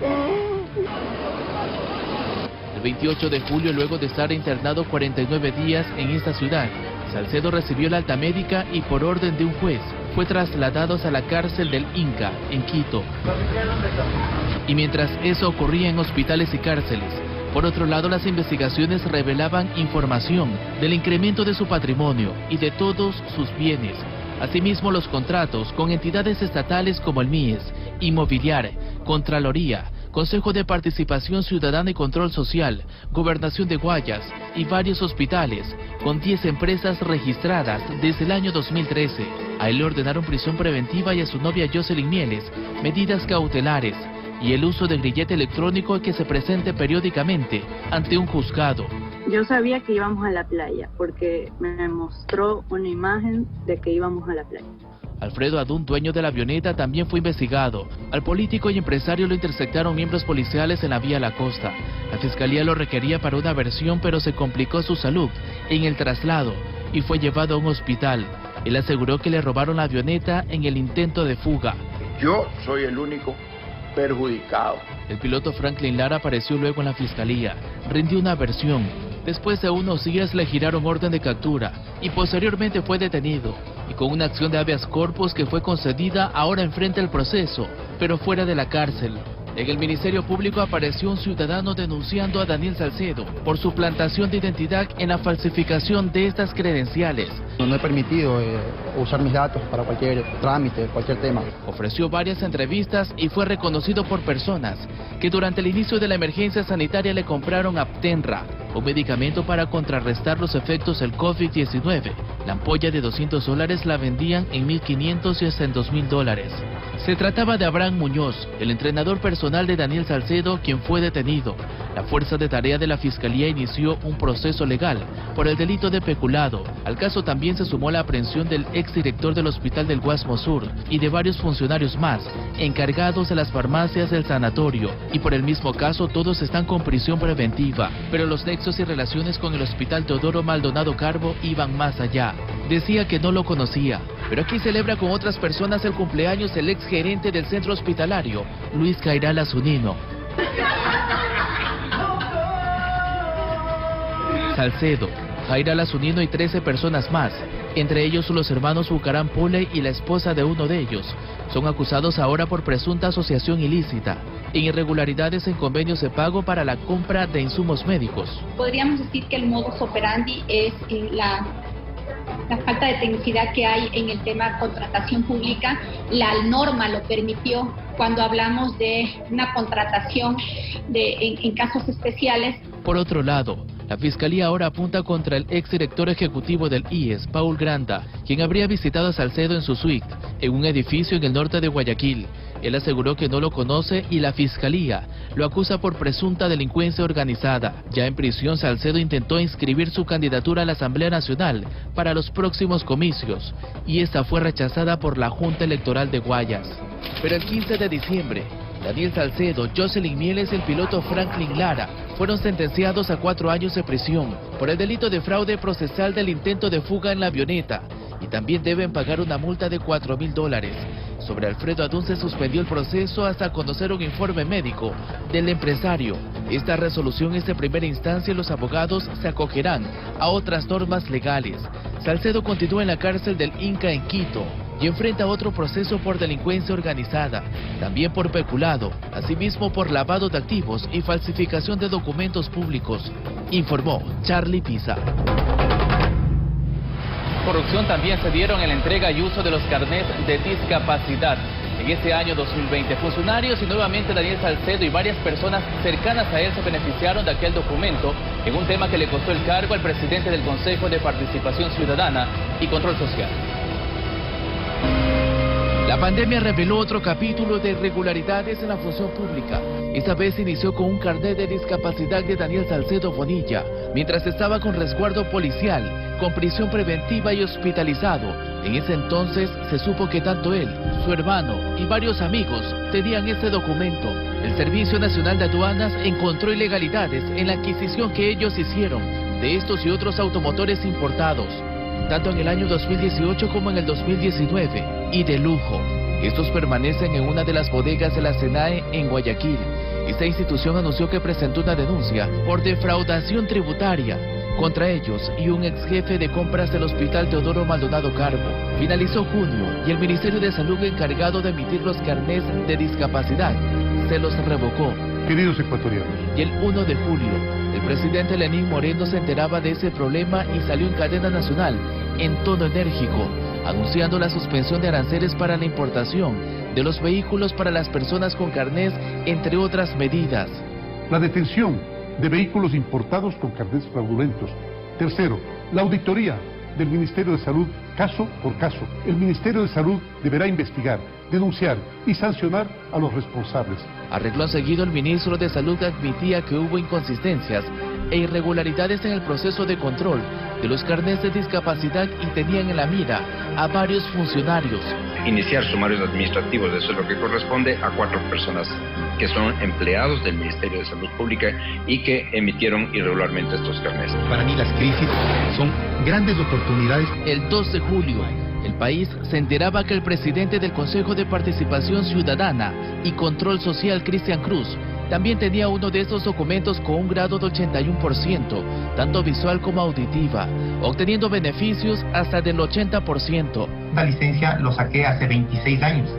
El 28 de julio, luego de estar internado 49 días en esta ciudad, Salcedo recibió la alta médica y por orden de un juez fue trasladado a la cárcel del Inca, en Quito. Y mientras eso ocurría en hospitales y cárceles, por otro lado, las investigaciones revelaban información del incremento de su patrimonio y de todos sus bienes. Asimismo, los contratos con entidades estatales como el MIES, Inmobiliar, Contraloría, Consejo de Participación Ciudadana y Control Social, Gobernación de Guayas y varios hospitales, con 10 empresas registradas desde el año 2013. A él le ordenaron prisión preventiva y a su novia Jocelyn Mieles medidas cautelares y el uso de grillete electrónico que se presente periódicamente ante un juzgado. Yo sabía que íbamos a la playa porque me mostró una imagen de que íbamos a la playa. Alfredo Adún, dueño de la avioneta, también fue investigado. Al político y empresario lo interceptaron miembros policiales en la vía La Costa. La fiscalía lo requería para una versión, pero se complicó su salud en el traslado y fue llevado a un hospital. Él aseguró que le robaron la avioneta en el intento de fuga. Yo soy el único perjudicado. El piloto Franklin Lara apareció luego en la fiscalía. Rindió una versión. Después de unos días le giraron orden de captura y posteriormente fue detenido. Y con una acción de habeas corpus que fue concedida, ahora enfrenta el proceso, pero fuera de la cárcel. En el Ministerio Público apareció un ciudadano denunciando a Daniel Salcedo por suplantación de identidad en la falsificación de estas credenciales. No he permitido usar mis datos para cualquier trámite, cualquier tema. Ofreció varias entrevistas y fue reconocido por personas que durante el inicio de la emergencia sanitaria le compraron Aptenra, un medicamento para contrarrestar los efectos del COVID-19. La ampolla de $200 la vendían en $1.500 y hasta en $2.000. Se trataba de Abraham Muñoz, el entrenador personal de Daniel Salcedo, quien fue detenido. La Fuerza de Tarea de la Fiscalía inició un proceso legal por el delito de peculado. Al caso también se sumó la aprehensión del exdirector del Hospital del Guasmo Sur y de varios funcionarios más, encargados de las farmacias del sanatorio. Y por el mismo caso todos están con prisión preventiva, pero los nexos y relaciones con el Hospital Teodoro Maldonado Carbo iban más allá. Decía que no lo conocía, pero aquí celebra con otras personas el cumpleaños del exgerente del centro hospitalario, Luis Cairala Zunino. Salcedo, Cairala Zunino y 13 personas más, entre ellos los hermanos Bucarán Pule y la esposa de uno de ellos, son acusados ahora por presunta asociación ilícita en irregularidades en convenios de pago para la compra de insumos médicos. Podríamos decir que el modus operandi es la falta de tecnicidad que hay en el tema contratación pública. La norma lo permitió cuando hablamos de una contratación en casos especiales. Por otro lado, la Fiscalía ahora apunta contra el exdirector ejecutivo del IES, Paul Granda, quien habría visitado a Salcedo en su suite, en un edificio en el norte de Guayaquil. Él aseguró que no lo conoce y la Fiscalía lo acusa por presunta delincuencia organizada. Ya en prisión, Salcedo intentó inscribir su candidatura a la Asamblea Nacional para los próximos comicios y esta fue rechazada por la Junta Electoral de Guayas. Pero el 15 de diciembre, Daniel Salcedo, Jocelyn Mieles y el piloto Franklin Lara fueron sentenciados a 4 años de prisión por el delito de fraude procesal del intento de fuga en la avioneta y también deben pagar una multa de $4.000. Sobre Alfredo Adún se suspendió el proceso hasta conocer un informe médico del empresario. Esta resolución es de primera instancia y los abogados se acogerán a otras normas legales. Salcedo continúa en la cárcel del Inca en Quito y enfrenta otro proceso por delincuencia organizada, también por peculado, asimismo por lavado de activos y falsificación de documentos públicos, informó Charlie Pisa. Corrupción también se dieron en la entrega y uso de los carnets de discapacidad. En este año 2020, funcionarios y nuevamente Daniel Salcedo y varias personas cercanas a él se beneficiaron de aquel documento en un tema que le costó el cargo al presidente del Consejo de Participación Ciudadana y Control Social. La pandemia reveló otro capítulo de irregularidades en la función pública. Esta vez inició con un carnet de discapacidad de Daniel Salcedo Bonilla, mientras estaba con resguardo policial, con prisión preventiva y hospitalizado. En ese entonces se supo que tanto él, su hermano y varios amigos tenían este documento. El Servicio Nacional de Aduanas encontró ilegalidades en la adquisición que ellos hicieron de estos y otros automotores importados, tanto en el año 2018 como en el 2019, y de lujo. Estos permanecen en una de las bodegas de la SENAE en Guayaquil. Esta institución anunció que presentó una denuncia por defraudación tributaria contra ellos y un ex jefe de compras del Hospital Teodoro Maldonado Carbo. Finalizó junio y el Ministerio de Salud, encargado de emitir los carnets de discapacidad, se los revocó. Queridos ecuatorianos. Y el 1 de julio, el presidente Lenín Moreno se enteraba de ese problema y salió en cadena nacional, en tono enérgico, anunciando la suspensión de aranceles para la importación de los vehículos para las personas con carnés, entre otras medidas. La detención de vehículos importados con carnés fraudulentos. Tercero, la auditoría del Ministerio de Salud caso por caso. El Ministerio de Salud deberá investigar, denunciar y sancionar a los responsables. A renglón seguido, el ministro de Salud admitía que hubo inconsistencias e irregularidades en el proceso de control de los carnets de discapacidad y tenían en la mira a varios funcionarios. Iniciar sumarios administrativos, eso es lo que corresponde a 4 personas que son empleados del Ministerio de Salud Pública y que emitieron irregularmente estos carnets. Para mí las crisis son grandes oportunidades. El 2 de julio, el país se enteraba que el presidente del Consejo de Participación Ciudadana y Control Social, Cristian Cruz, También tenía uno de esos documentos con un grado de 81%, tanto visual como auditiva, obteniendo beneficios hasta del 80%. Esta licencia lo saqué hace 26 años,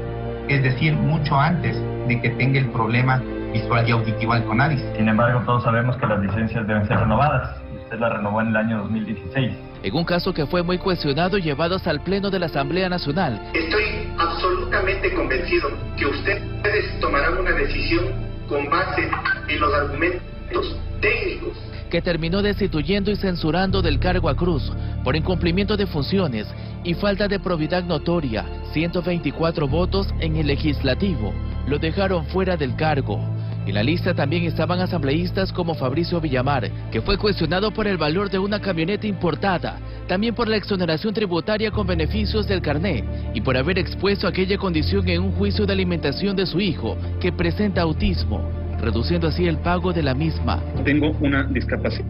es decir, mucho antes de que tenga el problema visual y auditivo al CONADIS. Sin embargo, todos sabemos que las licencias deben ser renovadas. Usted la renovó en el año 2016. En un caso que fue muy cuestionado y llevado hasta el Pleno de la Asamblea Nacional. Estoy absolutamente convencido que ustedes tomarán una decisión con base en los argumentos técnicos. Que terminó destituyendo y censurando del cargo a Cruz por incumplimiento de funciones y falta de probidad notoria. 124 votos en el legislativo lo dejaron fuera del cargo. En la lista también estaban asambleístas como Fabricio Villamar, que fue cuestionado por el valor de una camioneta importada, también por la exoneración tributaria con beneficios del carné y por haber expuesto aquella condición en un juicio de alimentación de su hijo, que presenta autismo, reduciendo así el pago de la misma. Tengo una discapacidad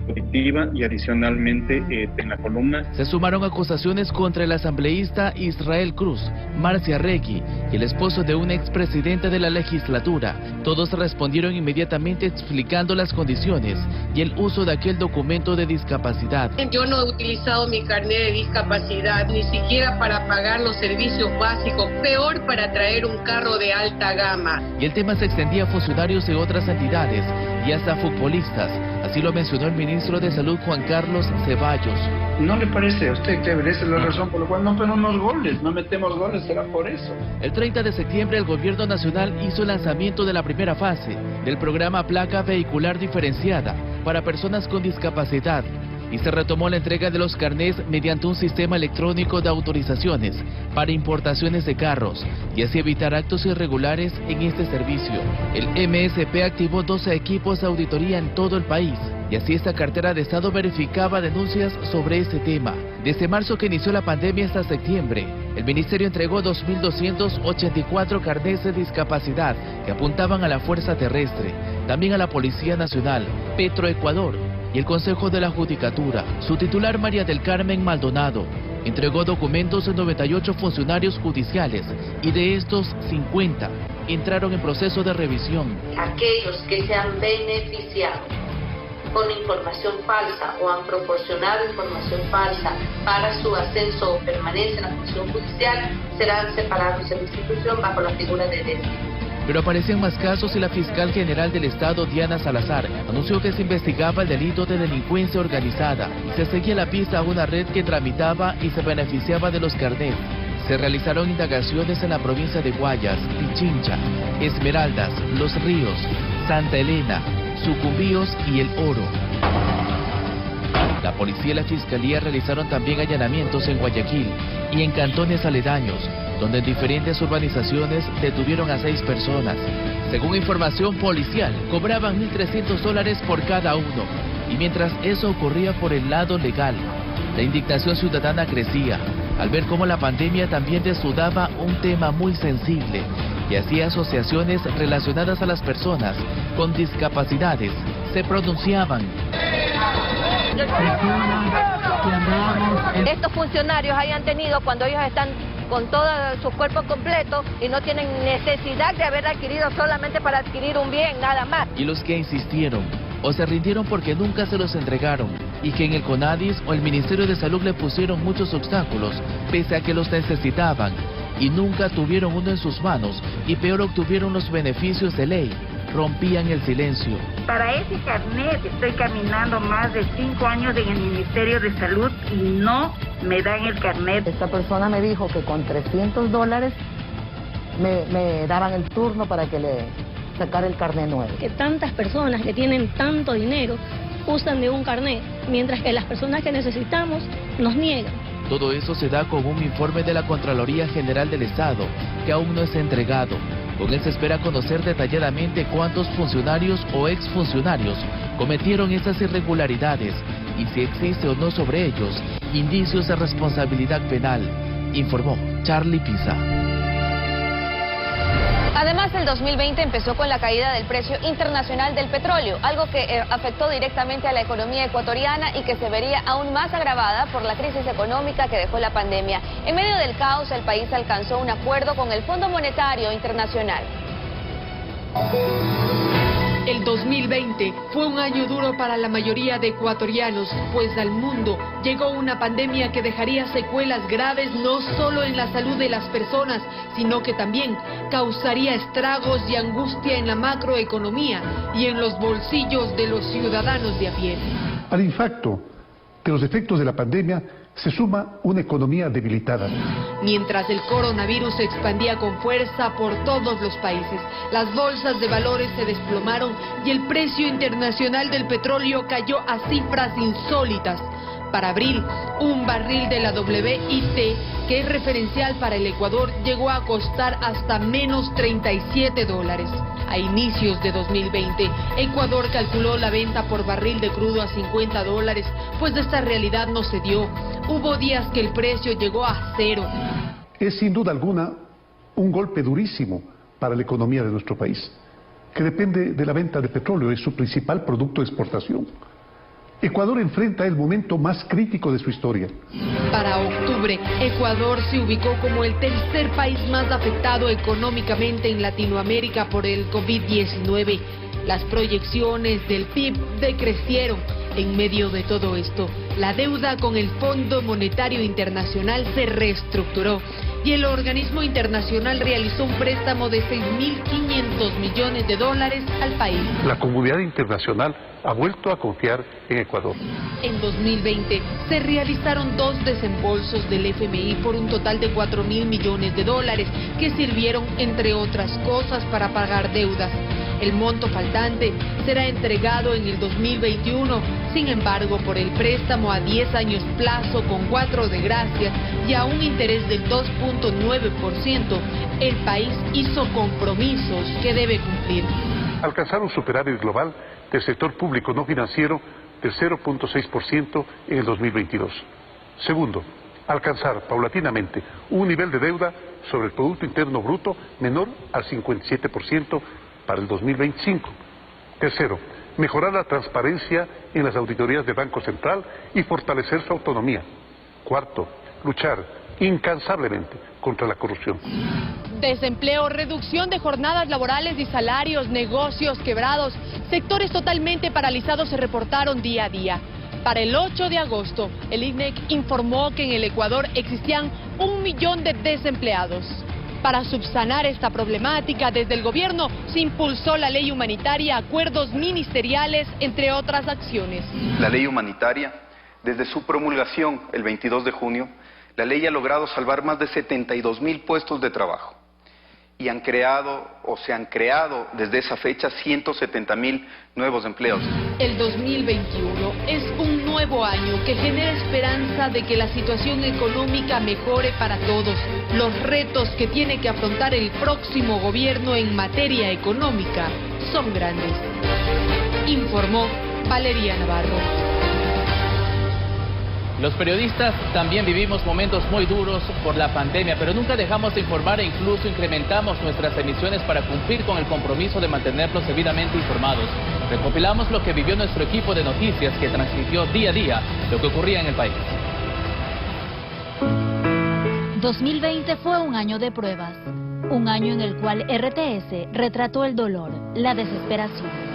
auditiva y adicionalmente en la columna. Se sumaron acusaciones contra el asambleísta Israel Cruz, Marcia Regui y el esposo de un expresidente de la legislatura. Todos respondieron inmediatamente explicando las condiciones y el uso de aquel documento de discapacidad. Yo no he utilizado mi carnet de discapacidad ni siquiera para pagar los servicios básicos, peor para traer un carro de alta gama. Y el tema se extendía a funcionarios de otras entidades y hasta futbolistas. Así lo mencionó el ministro de Salud, Juan Carlos Ceballos. ¿No le parece a usted que esa es la razón por la cual no ponemos goles, no metemos goles? Será por eso. El 30 de septiembre el gobierno nacional hizo el lanzamiento de la primera fase del programa Placa Vehicular Diferenciada para personas con discapacidad y se retomó la entrega de los carnés mediante un sistema electrónico de autorizaciones para importaciones de carros y así evitar actos irregulares en este servicio. El MSP activó 12 equipos de auditoría en todo el país y así esta cartera de Estado verificaba denuncias sobre este tema. Desde marzo que inició la pandemia hasta septiembre, el Ministerio entregó 2.284 carnés de discapacidad que apuntaban a la Fuerza Terrestre, también a la Policía Nacional, Petroecuador y el Consejo de la Judicatura. Su titular, María del Carmen Maldonado, entregó documentos a 98 funcionarios judiciales y de estos 50 entraron en proceso de revisión. Aquellos que se han beneficiado con información falsa o han proporcionado información falsa para su ascenso o permanencia en la función judicial serán separados de la institución bajo la figura de déficit. Pero aparecían más casos y la fiscal general del Estado, Diana Salazar, anunció que se investigaba el delito de delincuencia organizada y se seguía la pista a una red que tramitaba y se beneficiaba de los carnés. Se realizaron indagaciones en la provincia de Guayas, Pichincha, Esmeraldas, Los Ríos, Santa Elena, Sucumbíos y El Oro. La policía y la fiscalía realizaron también allanamientos en Guayaquil y en cantones aledaños, donde en diferentes urbanizaciones detuvieron a 6 personas. Según información policial, cobraban $1.300 por cada uno. Y mientras eso ocurría por el lado legal, la indignación ciudadana crecía al ver cómo la pandemia también desnudaba un tema muy sensible y así asociaciones relacionadas a las personas con discapacidades se pronunciaban. Estos funcionarios hayan tenido, cuando ellos están con todo su cuerpo completo y no tienen necesidad de haber adquirido solamente para adquirir un bien, nada más. Y los que insistieron o se rindieron porque nunca se los entregaron y que en el CONADIS o el Ministerio de Salud le pusieron muchos obstáculos pese a que los necesitaban y nunca tuvieron uno en sus manos y peor obtuvieron los beneficios de ley, rompían el silencio. Para ese carnet estoy caminando más de 5 años en el Ministerio de Salud y no me dan el carnet. Esta persona me dijo que con $300 me daban el turno para que le sacara el carnet nuevo. Que tantas personas que tienen tanto dinero usan de un carnet, mientras que las personas que necesitamos nos niegan. Todo eso se da con un informe de la Contraloría General del Estado, que aún no es entregado. Con él se espera conocer detalladamente cuántos funcionarios o exfuncionarios cometieron esas irregularidades y si existe o no sobre ellos indicios de responsabilidad penal, informó Charlie Pisa. Además, el 2020 empezó con la caída del precio internacional del petróleo, algo que afectó directamente a la economía ecuatoriana y que se vería aún más agravada por la crisis económica que dejó la pandemia. En medio del caos, el país alcanzó un acuerdo con el Fondo Monetario Internacional. El 2020 fue un año duro para la mayoría de ecuatorianos, pues al mundo llegó una pandemia que dejaría secuelas graves no solo en la salud de las personas, sino que también causaría estragos y angustia en la macroeconomía y en los bolsillos de los ciudadanos de a pie. Al impacto de los efectos de la pandemia se suma una economía debilitada. Mientras el coronavirus se expandía con fuerza por todos los países, las bolsas de valores se desplomaron y el precio internacional del petróleo cayó a cifras insólitas. Para abril, un barril de la WIT, que es referencial para el Ecuador, llegó a costar hasta menos $37. A inicios de 2020, Ecuador calculó la venta por barril de crudo a $50, pues esta realidad no se dio. Hubo días que el precio llegó a cero. Es sin duda alguna un golpe durísimo para la economía de nuestro país, que depende de la venta de petróleo, es su principal producto de exportación. Ecuador enfrenta el momento más crítico de su historia. Para octubre, Ecuador se ubicó como el tercer país más afectado económicamente en Latinoamérica por el COVID-19. Las proyecciones del PIB decrecieron. En medio de todo esto, la deuda con el Fondo Monetario Internacional se reestructuró y el organismo internacional realizó un préstamo de $6.500 millones al país. La comunidad internacional ha vuelto a confiar en Ecuador. En 2020 se realizaron 2 desembolsos del FMI por un total de $4.000 millones que sirvieron, entre otras cosas, para pagar deudas. El monto faltante será entregado en el 2021, sin embargo, por el préstamo a 10 años plazo con 4 de gracia y a un interés del 2.9%, el país hizo compromisos que debe cumplir. Alcanzar un superávit global del sector público no financiero del 0.6% en el 2022. Segundo, alcanzar paulatinamente un nivel de deuda sobre el Producto Interno Bruto menor al 57% para el 2025. Tercero, mejorar la transparencia en las auditorías del Banco Central y fortalecer su autonomía. Cuarto, luchar incansablemente contra la corrupción. Desempleo, reducción de jornadas laborales y salarios, negocios quebrados, sectores totalmente paralizados se reportaron día a día. Para el 8 de agosto, el INEC informó que en el Ecuador existían 1 millón de desempleados. Para subsanar esta problemática, desde el gobierno se impulsó la ley humanitaria, acuerdos ministeriales, entre otras acciones. La ley humanitaria, desde su promulgación el 22 de junio, la ley ha logrado salvar más de 72.000 puestos de trabajo y se han creado desde esa fecha 170.000 nuevos empleos. El 2021 es un nuevo año que genera esperanza de que la situación económica mejore para todos. Los retos que tiene que afrontar el próximo gobierno en materia económica son grandes. Informó Valeria Navarro. Los periodistas también vivimos momentos muy duros por la pandemia, pero nunca dejamos de informar e incluso incrementamos nuestras emisiones para cumplir con el compromiso de mantenerlos debidamente informados. Recopilamos lo que vivió nuestro equipo de noticias que transmitió día a día lo que ocurría en el país. 2020 fue un año de pruebas, un año en el cual RTS retrató el dolor, la desesperación.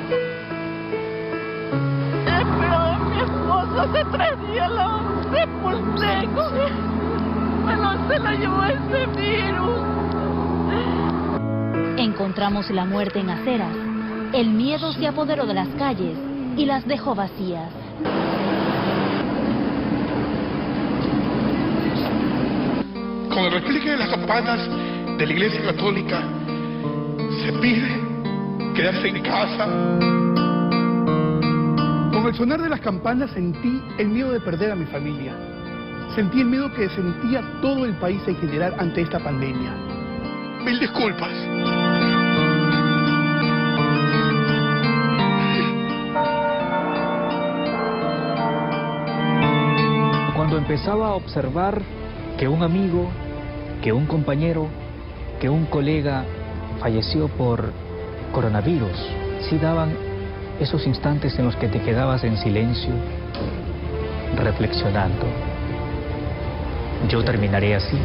Mi esposo hace 3 días lo sepulté con él. Bueno, se lo llevó ese virus. Encontramos la muerte en aceras. El miedo se apoderó de las calles y las dejó vacías. Con el replique de las campanas de la Iglesia Católica, se pide quedarse en casa. Con el sonar de las campanas sentí el miedo de perder a mi familia. Sentí el miedo que sentía todo el país en general ante esta pandemia. 1000 disculpas. Cuando empezaba a observar que un amigo, que un compañero, que un colega falleció por coronavirus, sí daban esos instantes en los que te quedabas en silencio, reflexionando. Yo terminaré así.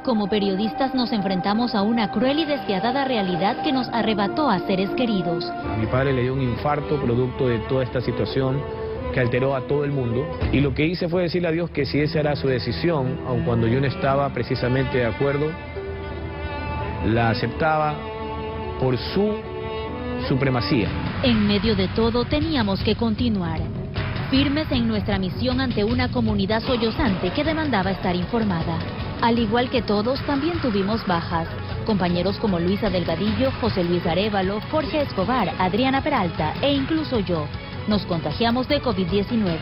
Como periodistas nos enfrentamos a una cruel y despiadada realidad que nos arrebató a seres queridos. A mi padre le dio un infarto producto de toda esta situación que alteró a todo el mundo. Y lo que hice fue decirle a Dios que si esa era su decisión, aun cuando yo no estaba precisamente de acuerdo, la aceptaba por su supremacía. En medio de todo teníamos que continuar, firmes en nuestra misión ante una comunidad sollozante que demandaba estar informada. Al igual que todos, también tuvimos bajas. Compañeros como Luisa Delgadillo, José Luis Arévalo, Jorge Escobar, Adriana Peralta e incluso yo nos contagiamos de COVID-19.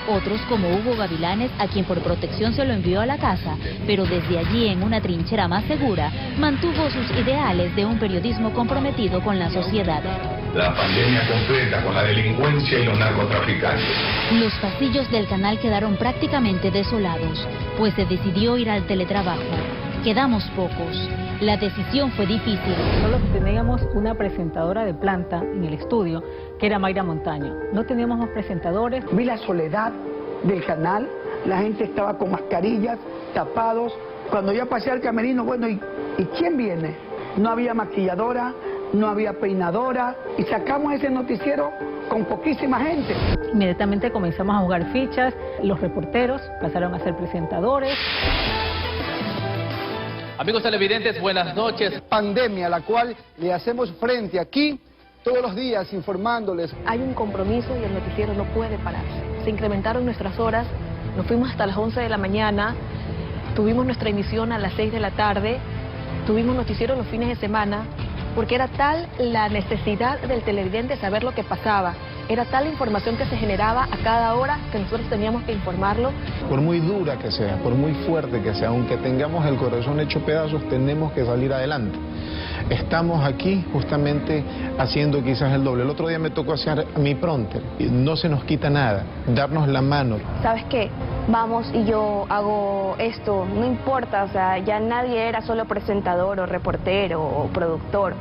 Otros como Hugo Gavilanes, a quien por protección se lo envió a la casa, pero desde allí en una trinchera más segura, mantuvo sus ideales de un periodismo comprometido con la sociedad. La pandemia completa con la delincuencia y los narcotraficantes. Los pasillos del canal quedaron prácticamente desolados, pues se decidió ir al teletrabajo. Quedamos pocos. La decisión fue difícil. Solo teníamos una presentadora de planta en el estudio, que era Mayra Montaño. No teníamos más presentadores. Vi la soledad del canal, la gente estaba con mascarillas, tapados. Cuando ya pasé al camerino, bueno, ¿y quién viene? No había maquilladora, no había peinadora, y sacamos ese noticiero con poquísima gente. Inmediatamente comenzamos a jugar fichas, los reporteros pasaron a ser presentadores. Amigos televidentes, buenas noches. Pandemia a la cual le hacemos frente aquí todos los días informándoles. Hay un compromiso y el noticiero no puede pararse. Se incrementaron nuestras horas, nos fuimos hasta las 11 de la mañana, tuvimos nuestra emisión a las 6 de la tarde, tuvimos noticiero los fines de semana, porque era tal la necesidad del televidente de saber lo que pasaba. Era tal la información que se generaba a cada hora que nosotros teníamos que informarlo. Por muy dura que sea, por muy fuerte que sea, aunque tengamos el corazón hecho pedazos, tenemos que salir adelante. Estamos aquí justamente haciendo quizás el doble. El otro día me tocó hacer mi prompter. No se nos quita nada, darnos la mano. ¿Sabes qué? Vamos y yo hago esto, no importa, o sea, ya nadie era solo presentador o reportero o productor.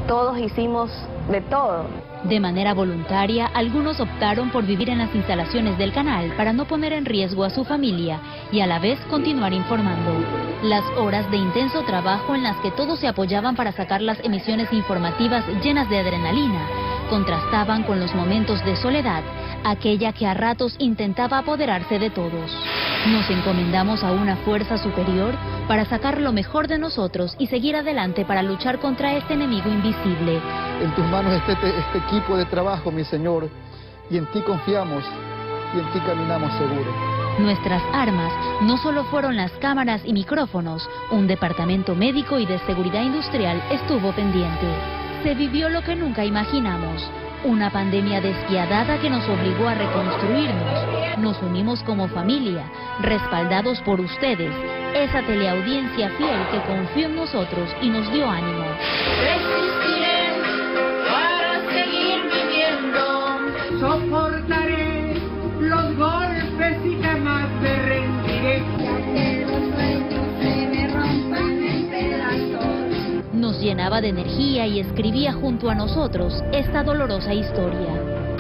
Todos hicimos de todo. De manera voluntaria, algunos optaron por vivir en las instalaciones del canal para no poner en riesgo a su familia y a la vez continuar informando. Las horas de intenso trabajo en las que todos se apoyaban para sacar las emisiones informativas llenas de adrenalina contrastaban con los momentos de soledad, aquella que a ratos intentaba apoderarse de todos. Nos encomendamos a una fuerza superior para sacar lo mejor de nosotros y seguir adelante para luchar contra este enemigo invisible. En tus manos está este equipo de trabajo, mi Señor, y en ti confiamos y en ti caminamos seguros. Nuestras armas no solo fueron las cámaras y micrófonos, un departamento médico y de seguridad industrial estuvo pendiente. Se vivió lo que nunca imaginamos, una pandemia despiadada que nos obligó a reconstruirnos. Nos unimos como familia, respaldados por ustedes, esa teleaudiencia fiel que confió en nosotros y nos dio ánimo. Resistiré para seguir viviendo, soportaré los golpes y jamás me rendiré. Ya que los sueños se me rompan en pedazos. Nos llenaba de energía y escribía junto a nosotros esta dolorosa historia.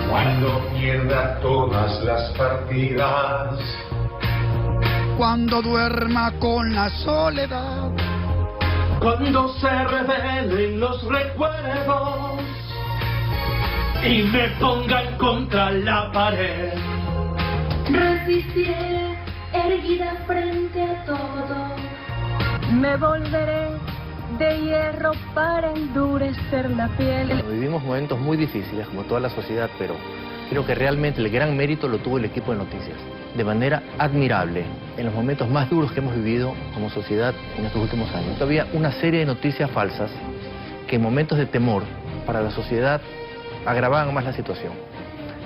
Cuando pierda todas las partidas, cuando duerma con la soledad, cuando se revelen los recuerdos y me pongan contra la pared, resistiré erguida frente a todo, me volveré de hierro para endurecer la piel. Vivimos momentos muy difíciles, como toda la sociedad, pero creo que realmente el gran mérito lo tuvo el equipo de noticias. De manera admirable, en los momentos más duros que hemos vivido como sociedad en estos últimos años. Había una serie de noticias falsas que en momentos de temor para la sociedad agravaban más la situación.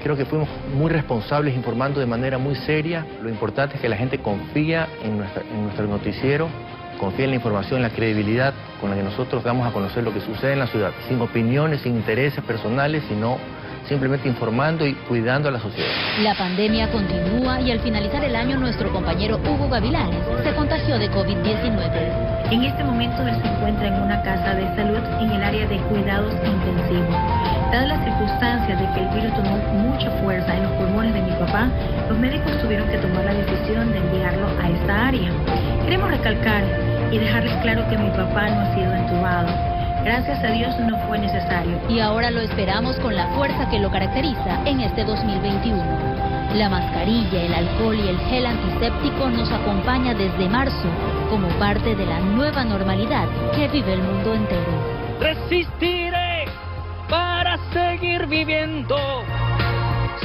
Creo que fuimos muy responsables informando de manera muy seria. Lo importante es que la gente confía en nuestro noticiero, confía en la información, en la credibilidad con la que nosotros damos a conocer lo que sucede en la ciudad, sin opiniones, sin intereses personales, sino simplemente informando y cuidando a la sociedad. La pandemia continúa y al finalizar el año nuestro compañero Hugo Gavilanes se contagió de COVID-19. En este momento él se encuentra en una casa de salud en el área de cuidados intensivos. Dadas las circunstancias de que el virus tomó mucha fuerza en los pulmones de mi papá, los médicos tuvieron que tomar la decisión de enviarlo a esta área. Queremos recalcar y dejarles claro que mi papá no ha sido entubado. Gracias a Dios no fue necesario. Y ahora lo esperamos con la fuerza que lo caracteriza en este 2021. La mascarilla, el alcohol y el gel antiséptico nos acompaña desde marzo como parte de la nueva normalidad que vive el mundo entero. Resistiré para seguir viviendo.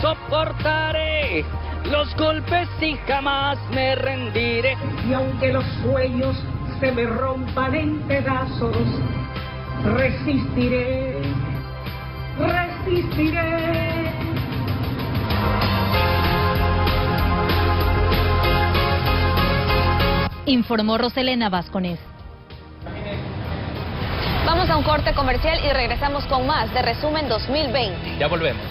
Soportaré los golpes y jamás me rendiré. Y aunque los sueños se me rompan en pedazos, resistiré, resistiré. Informó Roselena Vázquez. Vamos a un corte comercial y regresamos con más de Resumen 2020. Ya volvemos.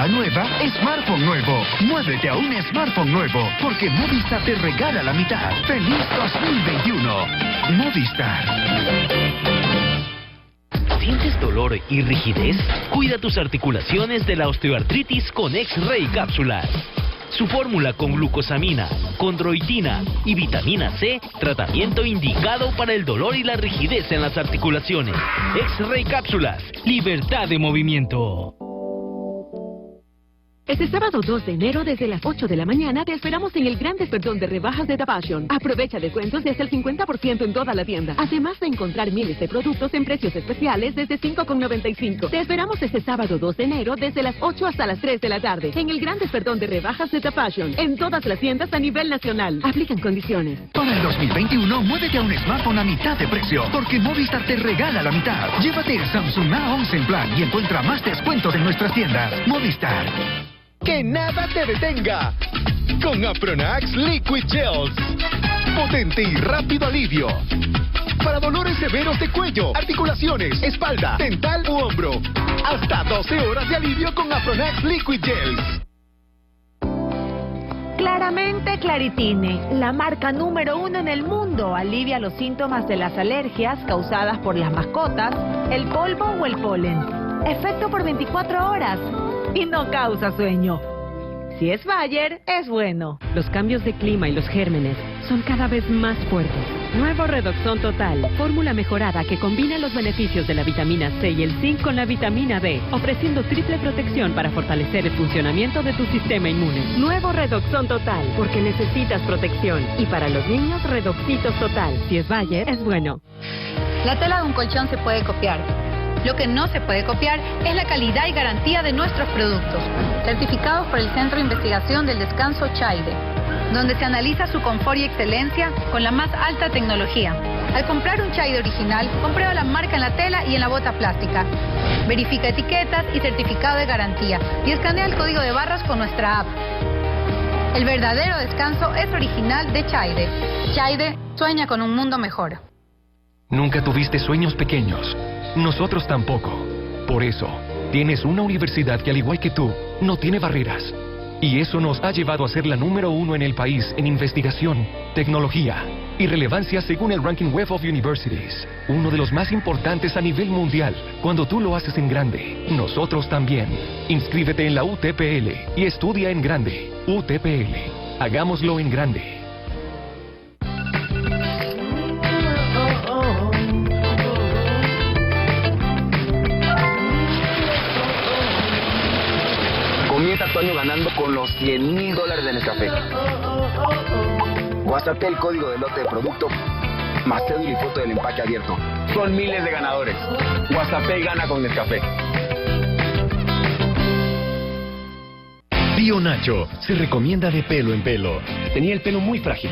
Nueva, smartphone nuevo. Muévete a un smartphone nuevo, porque Movistar te regala la mitad. ¡Feliz 2021! Movistar. ¿Sientes dolor y rigidez? Cuida tus articulaciones de la osteoartritis con X-Ray Cápsulas. Su fórmula con glucosamina, condroitina y vitamina C, tratamiento indicado para el dolor y la rigidez en las articulaciones. X-Ray Cápsulas, libertad de movimiento. Este sábado 2 de enero, desde las 8 de la mañana, te esperamos en el gran despertón de rebajas de The Passion. Aprovecha descuentos desde el 50% en toda la tienda. Además de encontrar miles de productos en precios especiales desde $5,95. Te esperamos este sábado 2 de enero, desde las 8 hasta las 3 de la tarde, en el gran despertón de rebajas de The Passion. En todas las tiendas a nivel nacional. Aplican condiciones. Para el 2021, muévete a un smartphone a mitad de precio, porque Movistar te regala la mitad. Llévate el Samsung A11 en plan y encuentra más descuentos en nuestras tiendas. Movistar. ¡Que nada te detenga! Con Apronax Liquid Gels. Potente y rápido alivio. Para dolores severos de cuello, articulaciones, espalda, dental u hombro. Hasta 12 horas de alivio con Apronax Liquid Gels. Claramente Claritine, la marca número 1 en el mundo, alivia los síntomas de las alergias causadas por las mascotas, el polvo o el polen. Efecto por 24 horas. Y no causa sueño. Si es Bayer, es bueno. Los cambios de clima y los gérmenes son cada vez más fuertes. Nuevo Redoxon Total, fórmula mejorada que combina los beneficios de la vitamina C y el zinc con la vitamina D, ofreciendo triple protección para fortalecer el funcionamiento de tu sistema inmune. Nuevo Redoxon Total, porque necesitas protección. Y para los niños, Redoxitos Total. Si es Bayer, es bueno. La tela de un colchón se puede copiar. Lo que no se puede copiar es la calidad y garantía de nuestros productos, certificados por el Centro de Investigación del Descanso Chaide, donde se analiza su confort y excelencia con la más alta tecnología. Al comprar un Chaide original, comprueba la marca en la tela y en la bota plástica. Verifica etiquetas y certificado de garantía y escanea el código de barras con nuestra app. El verdadero descanso es original de Chaide. Chaide sueña con un mundo mejor. Nunca tuviste sueños pequeños. Nosotros tampoco. Por eso, tienes una universidad que, al igual que tú, no tiene barreras. Y eso nos ha llevado a ser la número 1 en el país en investigación, tecnología y relevancia según el ranking Web of Universities. Uno de los más importantes a nivel mundial. Cuando tú lo haces en grande, nosotros también. Inscríbete en la UTPL y estudia en grande. UTPL. Hagámoslo en grande. Comienza tu año ganando con los $100,000 de Nescafé. WhatsApp el código de lote de producto, más cédula y foto del empaque abierto. Son miles de ganadores. WhatsApp gana con Nescafé. Tío Nacho se recomienda de pelo en pelo. Tenía el pelo muy frágil.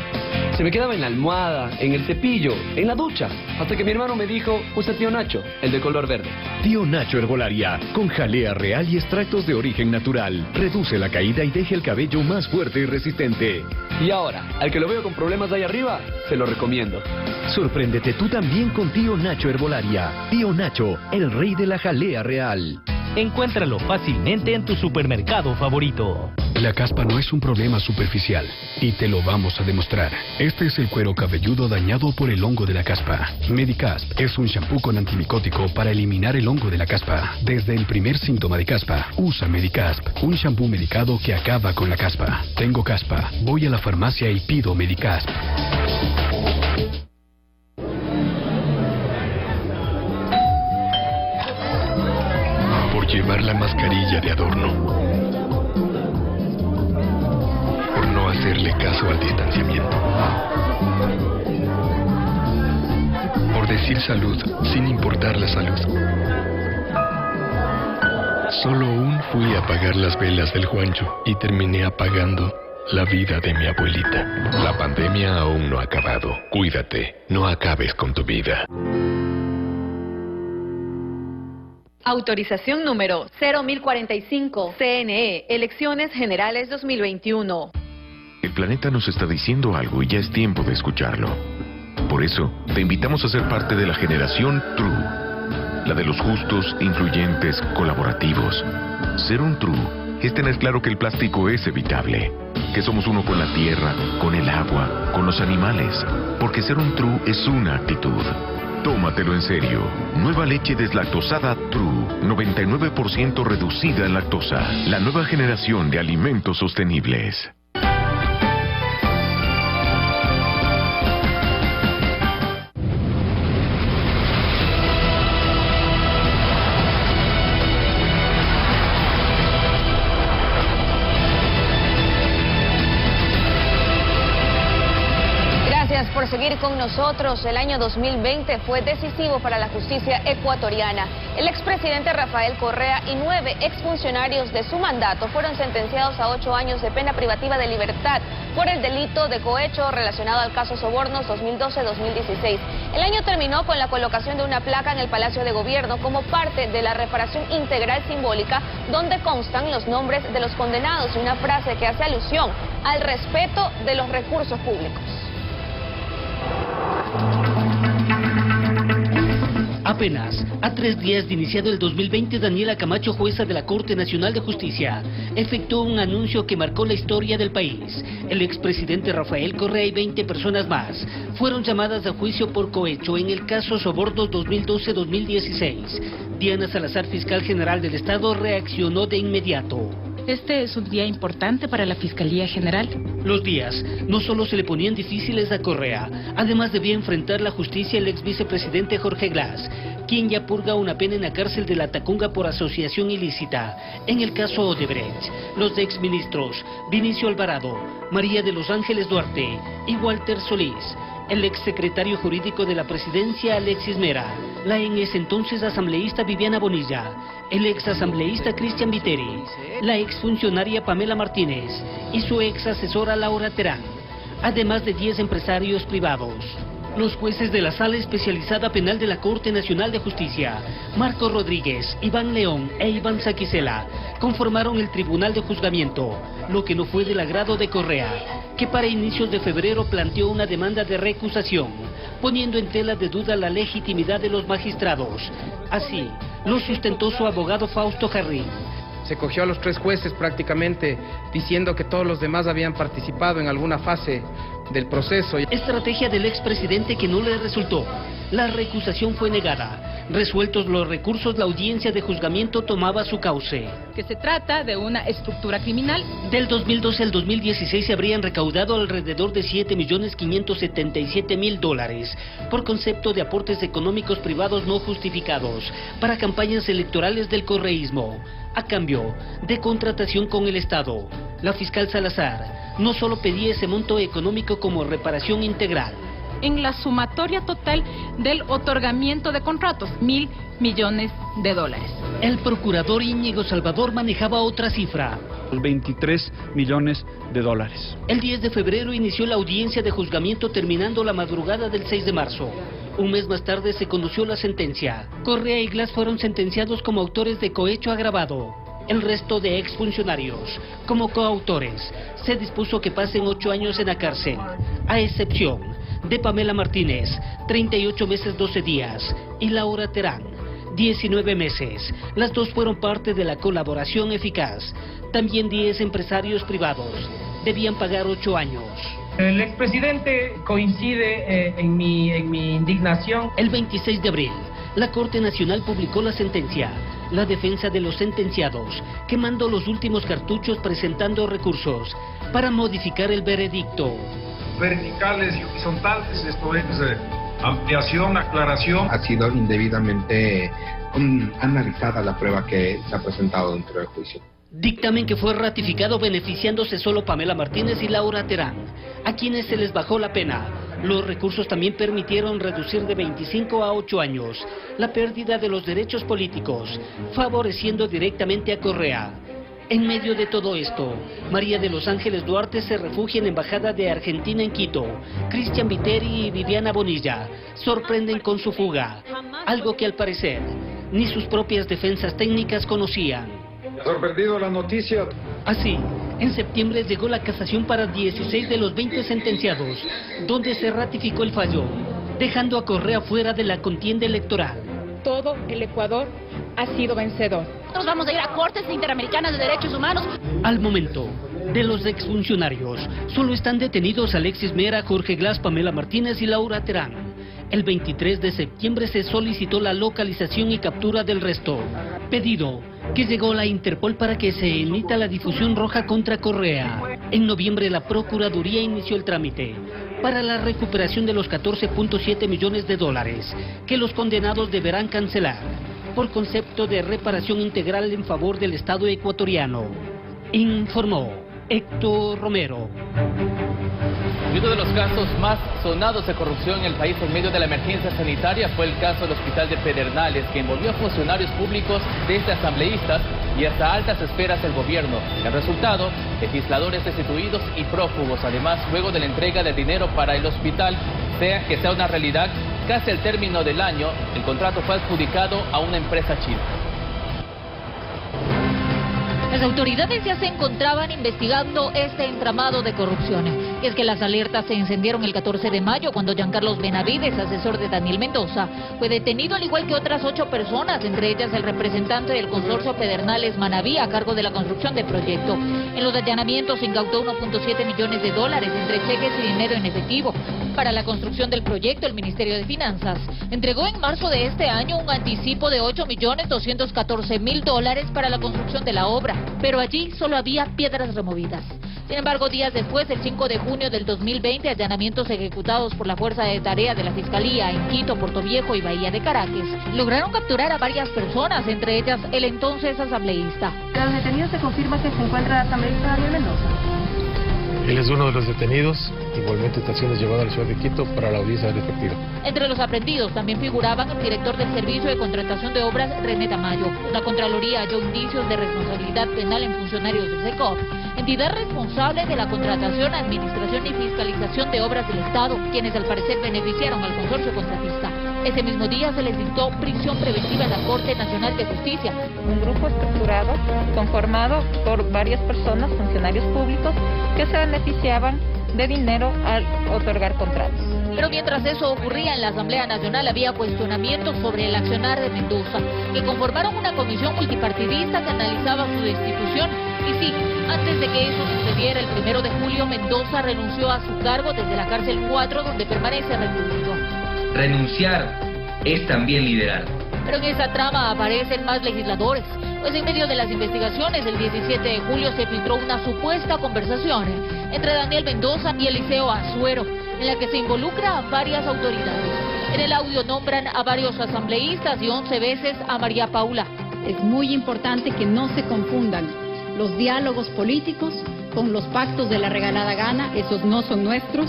Se me quedaba en la almohada, en el cepillo, en la ducha. Hasta que mi hermano me dijo, usa Tío Nacho, el de color verde. Tío Nacho Herbolaria, con jalea real y extractos de origen natural. Reduce la caída y deja el cabello más fuerte y resistente. Y ahora, al que lo veo con problemas ahí arriba, se lo recomiendo. Sorpréndete tú también con Tío Nacho Herbolaria. Tío Nacho, el rey de la jalea real. Encuéntralo fácilmente en tu supermercado favorito. La caspa no es un problema superficial, y te lo vamos a demostrar. Este es el cuero cabelludo dañado por el hongo de la caspa. Medicasp es un shampoo con antimicótico para eliminar el hongo de la caspa. Desde el primer síntoma de caspa, usa Medicasp, un shampoo medicado que acaba con la caspa. Tengo caspa, voy a la farmacia y pido Medicasp. Por llevar la mascarilla de adorno. Por no hacerle caso al distanciamiento. Por decir salud sin importar la salud. Solo aún fui a apagar las velas del Juancho y terminé apagando la vida de mi abuelita. La pandemia aún no ha acabado. Cuídate, no acabes con tu vida. Autorización número 01045, CNE, Elecciones Generales 2021. El planeta nos está diciendo algo y ya es tiempo de escucharlo. Por eso, te invitamos a ser parte de la generación True. La de los justos, influyentes, colaborativos. Ser un True es tener claro que el plástico es evitable. Que somos uno con la tierra, con el agua, con los animales. Porque ser un True es una actitud. Tómatelo en serio. Nueva leche deslactosada True, 99% reducida en lactosa. La nueva generación de alimentos sostenibles. Por seguir con nosotros. El año 2020 fue decisivo para la justicia ecuatoriana. El expresidente Rafael Correa y 9 exfuncionarios de su mandato fueron sentenciados a 8 años de pena privativa de libertad por el delito de cohecho relacionado al caso Sobornos 2012-2016. El año terminó con la colocación de una placa en el Palacio de Gobierno como parte de la reparación integral simbólica, donde constan los nombres de los condenados y una frase que hace alusión al respeto de los recursos públicos. Apenas a 3 días de iniciado el 2020, Daniela Camacho, jueza de la Corte Nacional de Justicia, efectuó un anuncio que marcó la historia del país. El expresidente Rafael Correa y 20 personas más fueron llamadas a juicio por cohecho en el caso Sobornos 2012-2016. Diana Salazar, fiscal general del Estado, reaccionó de inmediato. Este es un día importante para la Fiscalía General. Los días no solo se le ponían difíciles a Correa, además debía enfrentar la justicia el ex vicepresidente Jorge Glass, quien ya purga una pena en la cárcel de La Tacunga por asociación ilícita. En el caso Odebrecht, los exministros Vinicio Alvarado, María de los Ángeles Duarte y Walter Solís, el exsecretario jurídico de la presidencia Alexis Mera, la en ese entonces asambleísta Viviana Bonilla, el exasambleísta Cristian Viteri, la exfuncionaria Pamela Martínez y su exasesora Laura Terán, además de 10 empresarios privados. Los jueces de la Sala Especializada Penal de la Corte Nacional de Justicia, Marco Rodríguez, Iván León e Iván Saquicela, conformaron el Tribunal de Juzgamiento, lo que no fue del agrado de Correa, que para inicios de febrero planteó una demanda de recusación, poniendo en tela de duda la legitimidad de los magistrados. Así, lo sustentó su abogado Fausto Jarrín. Se cogió a los 3 jueces prácticamente diciendo que todos los demás habían participado en alguna fase del proceso. Estrategia del expresidente que no le resultó. La recusación fue negada. Resueltos los recursos, la audiencia de juzgamiento tomaba su cauce. Que se trata de una estructura criminal. Del 2012 al 2016 se habrían recaudado alrededor de $7.577.000 por concepto de aportes económicos privados no justificados para campañas electorales del correísmo, a cambio de contratación con el Estado. La fiscal Salazar no solo pedía ese monto económico como reparación integral. En la sumatoria total del otorgamiento de contratos, $1.000 millones. El procurador Íñigo Salvador manejaba otra cifra, 23 millones de dólares. El 10 de febrero inició la audiencia de juzgamiento terminando la madrugada del 6 de marzo. Un mes más tarde se conoció la sentencia. Correa y Glass fueron sentenciados como autores de cohecho agravado. El resto de exfuncionarios, como coautores, se dispuso que pasen 8 años en la cárcel, a excepción de Pamela Martínez, 38 meses 12 días, y Laura Terán, 19 meses. Las dos fueron parte de la colaboración eficaz. También 10 empresarios privados debían pagar 8 años. El expresidente coincide en mi indignación. El 26 de abril, la Corte Nacional publicó la sentencia. La defensa de los sentenciados, quemando los últimos cartuchos presentando recursos para modificar el veredicto. Verticales y horizontales, esto es ampliación, aclaración. Ha sido indebidamente analizada la prueba que se ha presentado dentro del juicio. Dictamen que fue ratificado beneficiándose solo Pamela Martínez y Laura Terán, a quienes se les bajó la pena. Los recursos también permitieron reducir de 25 a 8 años la pérdida de los derechos políticos, favoreciendo directamente a Correa. En medio de todo esto, María de los Ángeles Duarte se refugia en la Embajada de Argentina en Quito. Cristian Viteri y Viviana Bonilla sorprenden con su fuga, algo que al parecer ni sus propias defensas técnicas conocían. Sorprendido la noticia. Así, en septiembre llegó la casación para 16 de los 20 sentenciados, donde se ratificó el fallo, dejando a Correa fuera de la contienda electoral. Todo el Ecuador ha sido vencedor. Nosotros vamos a ir a Cortes Interamericanas de Derechos Humanos. Al momento, de los exfuncionarios, solo están detenidos Alexis Mera, Jorge Glass, Pamela Martínez y Laura Terán. El 23 de septiembre se solicitó la localización y captura del resto, pedido que llegó a la Interpol para que se emita la difusión roja contra Correa. En noviembre la Procuraduría inició el trámite para la recuperación de los 14.7 millones de dólares que los condenados deberán cancelar por concepto de reparación integral en favor del Estado ecuatoriano. Informó Héctor Romero. Y uno de los casos más sonados de corrupción en el país en medio de la emergencia sanitaria fue el caso del Hospital de Pedernales, que envolvió a funcionarios públicos desde asambleístas y hasta altas esferas del gobierno. El resultado, legisladores destituidos y prófugos. Además, luego de la entrega del dinero para el hospital, que sea una realidad, casi al término del año, el contrato fue adjudicado a una empresa china. Las autoridades ya se encontraban investigando este entramado de corrupción. Y es que las alertas se encendieron el 14 de mayo cuando Giancarlos Benavides, asesor de Daniel Mendoza, fue detenido al igual que otras 8 personas, entre ellas el representante del consorcio Pedernales Manaví a cargo de la construcción del proyecto. En los allanamientos se incautó 1.7 millones de dólares entre cheques y dinero en efectivo. Para la construcción del proyecto, el Ministerio de Finanzas entregó en marzo de este año un anticipo de 8.214.000 dólares para la construcción de la obra, pero allí solo había piedras removidas. Sin embargo, días después, el 5 de junio del 2020, allanamientos ejecutados por la Fuerza de Tarea de la Fiscalía en Quito, Puerto Viejo y Bahía de Caracas lograron capturar a varias personas, entre ellas el entonces asambleísta. ¿Los detenidos se confirma que se encuentra el asambleísta Daniel Mendoza? Él es uno de los detenidos, igualmente está siendo llevado a la ciudad de Quito para la audiencia respectiva. Entre los aprendidos también figuraban el director del Servicio de Contratación de Obras, René Tamayo. La Contraloría halló indicios de responsabilidad penal en funcionarios del SECOP, entidad responsable de la contratación, administración y fiscalización de obras del Estado, quienes al parecer beneficiaron al consorcio contratista. Ese mismo día se les dictó prisión preventiva en la Corte Nacional de Justicia. Un grupo estructurado conformado por varias personas, funcionarios públicos, que se beneficiaban de dinero al otorgar contratos. Pero mientras eso ocurría en la Asamblea Nacional había cuestionamientos sobre el accionar de Mendoza, que conformaron una comisión multipartidista que analizaba su destitución. Y sí, antes de que eso sucediera, el 1 de julio Mendoza renunció a su cargo desde la cárcel 4, donde permanece recluido. Renunciar es también liderar. Pero en esa trama aparecen más legisladores, pues en medio de las investigaciones, el 17 de julio se filtró una supuesta conversación entre Daniel Mendoza y Eliseo Azuero, en la que se involucra a varias autoridades. En el audio nombran a varios asambleístas y 11 veces a María Paula. Es muy importante que no se confundan los diálogos políticos con los pactos de la regalada gana, esos no son nuestros.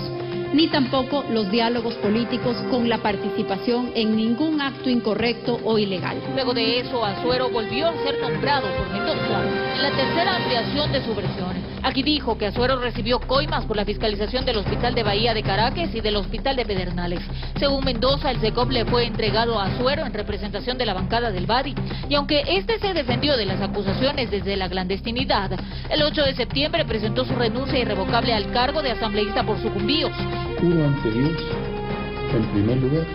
ni tampoco los diálogos políticos con la participación en ningún acto incorrecto o ilegal. Luego de eso, Azuero volvió a ser nombrado por Mendoza en la tercera ampliación de su versión. Aquí dijo que Azuero recibió coimas por la fiscalización del Hospital de Bahía de Caracas y del Hospital de Pedernales. Según Mendoza, el SECOP le fue entregado a Azuero en representación de la bancada del Badi, y aunque este se defendió de las acusaciones desde la clandestinidad, el 8 de septiembre presentó su renuncia irrevocable al cargo de asambleísta por sucumbíos. Juro ante Dios, en primer lugar,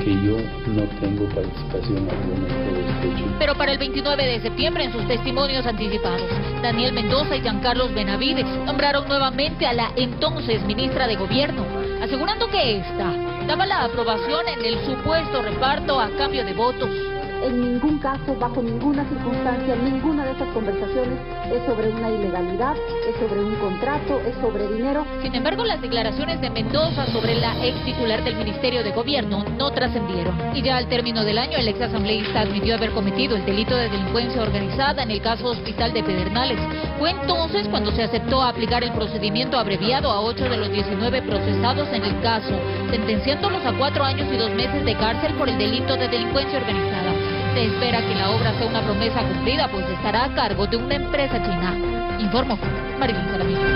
que yo no tengo participación alguna en todo este hecho. Pero para el 29 de septiembre, en sus testimonios anticipados, Daniel Mendoza y Giancarlos Benavides nombraron nuevamente a la entonces ministra de Gobierno, asegurando que esta daba la aprobación en el supuesto reparto a cambio de votos. En ningún caso, bajo ninguna circunstancia, ninguna de esas conversaciones es sobre una ilegalidad, es sobre un contrato, es sobre dinero. Sin embargo, las declaraciones de Mendoza sobre la ex titular del Ministerio de Gobierno no trascendieron. Y ya al término del año, el ex asambleísta admitió haber cometido el delito de delincuencia organizada en el caso Hospital de Pedernales. Fue entonces cuando se aceptó aplicar el procedimiento abreviado a 8 de los 19 procesados en el caso, sentenciándolos a 4 años y 2 meses de cárcel por el delito de delincuencia organizada. Se espera que la obra sea una promesa cumplida, pues estará a cargo de una empresa china. Informó Marilyn Jaramillo.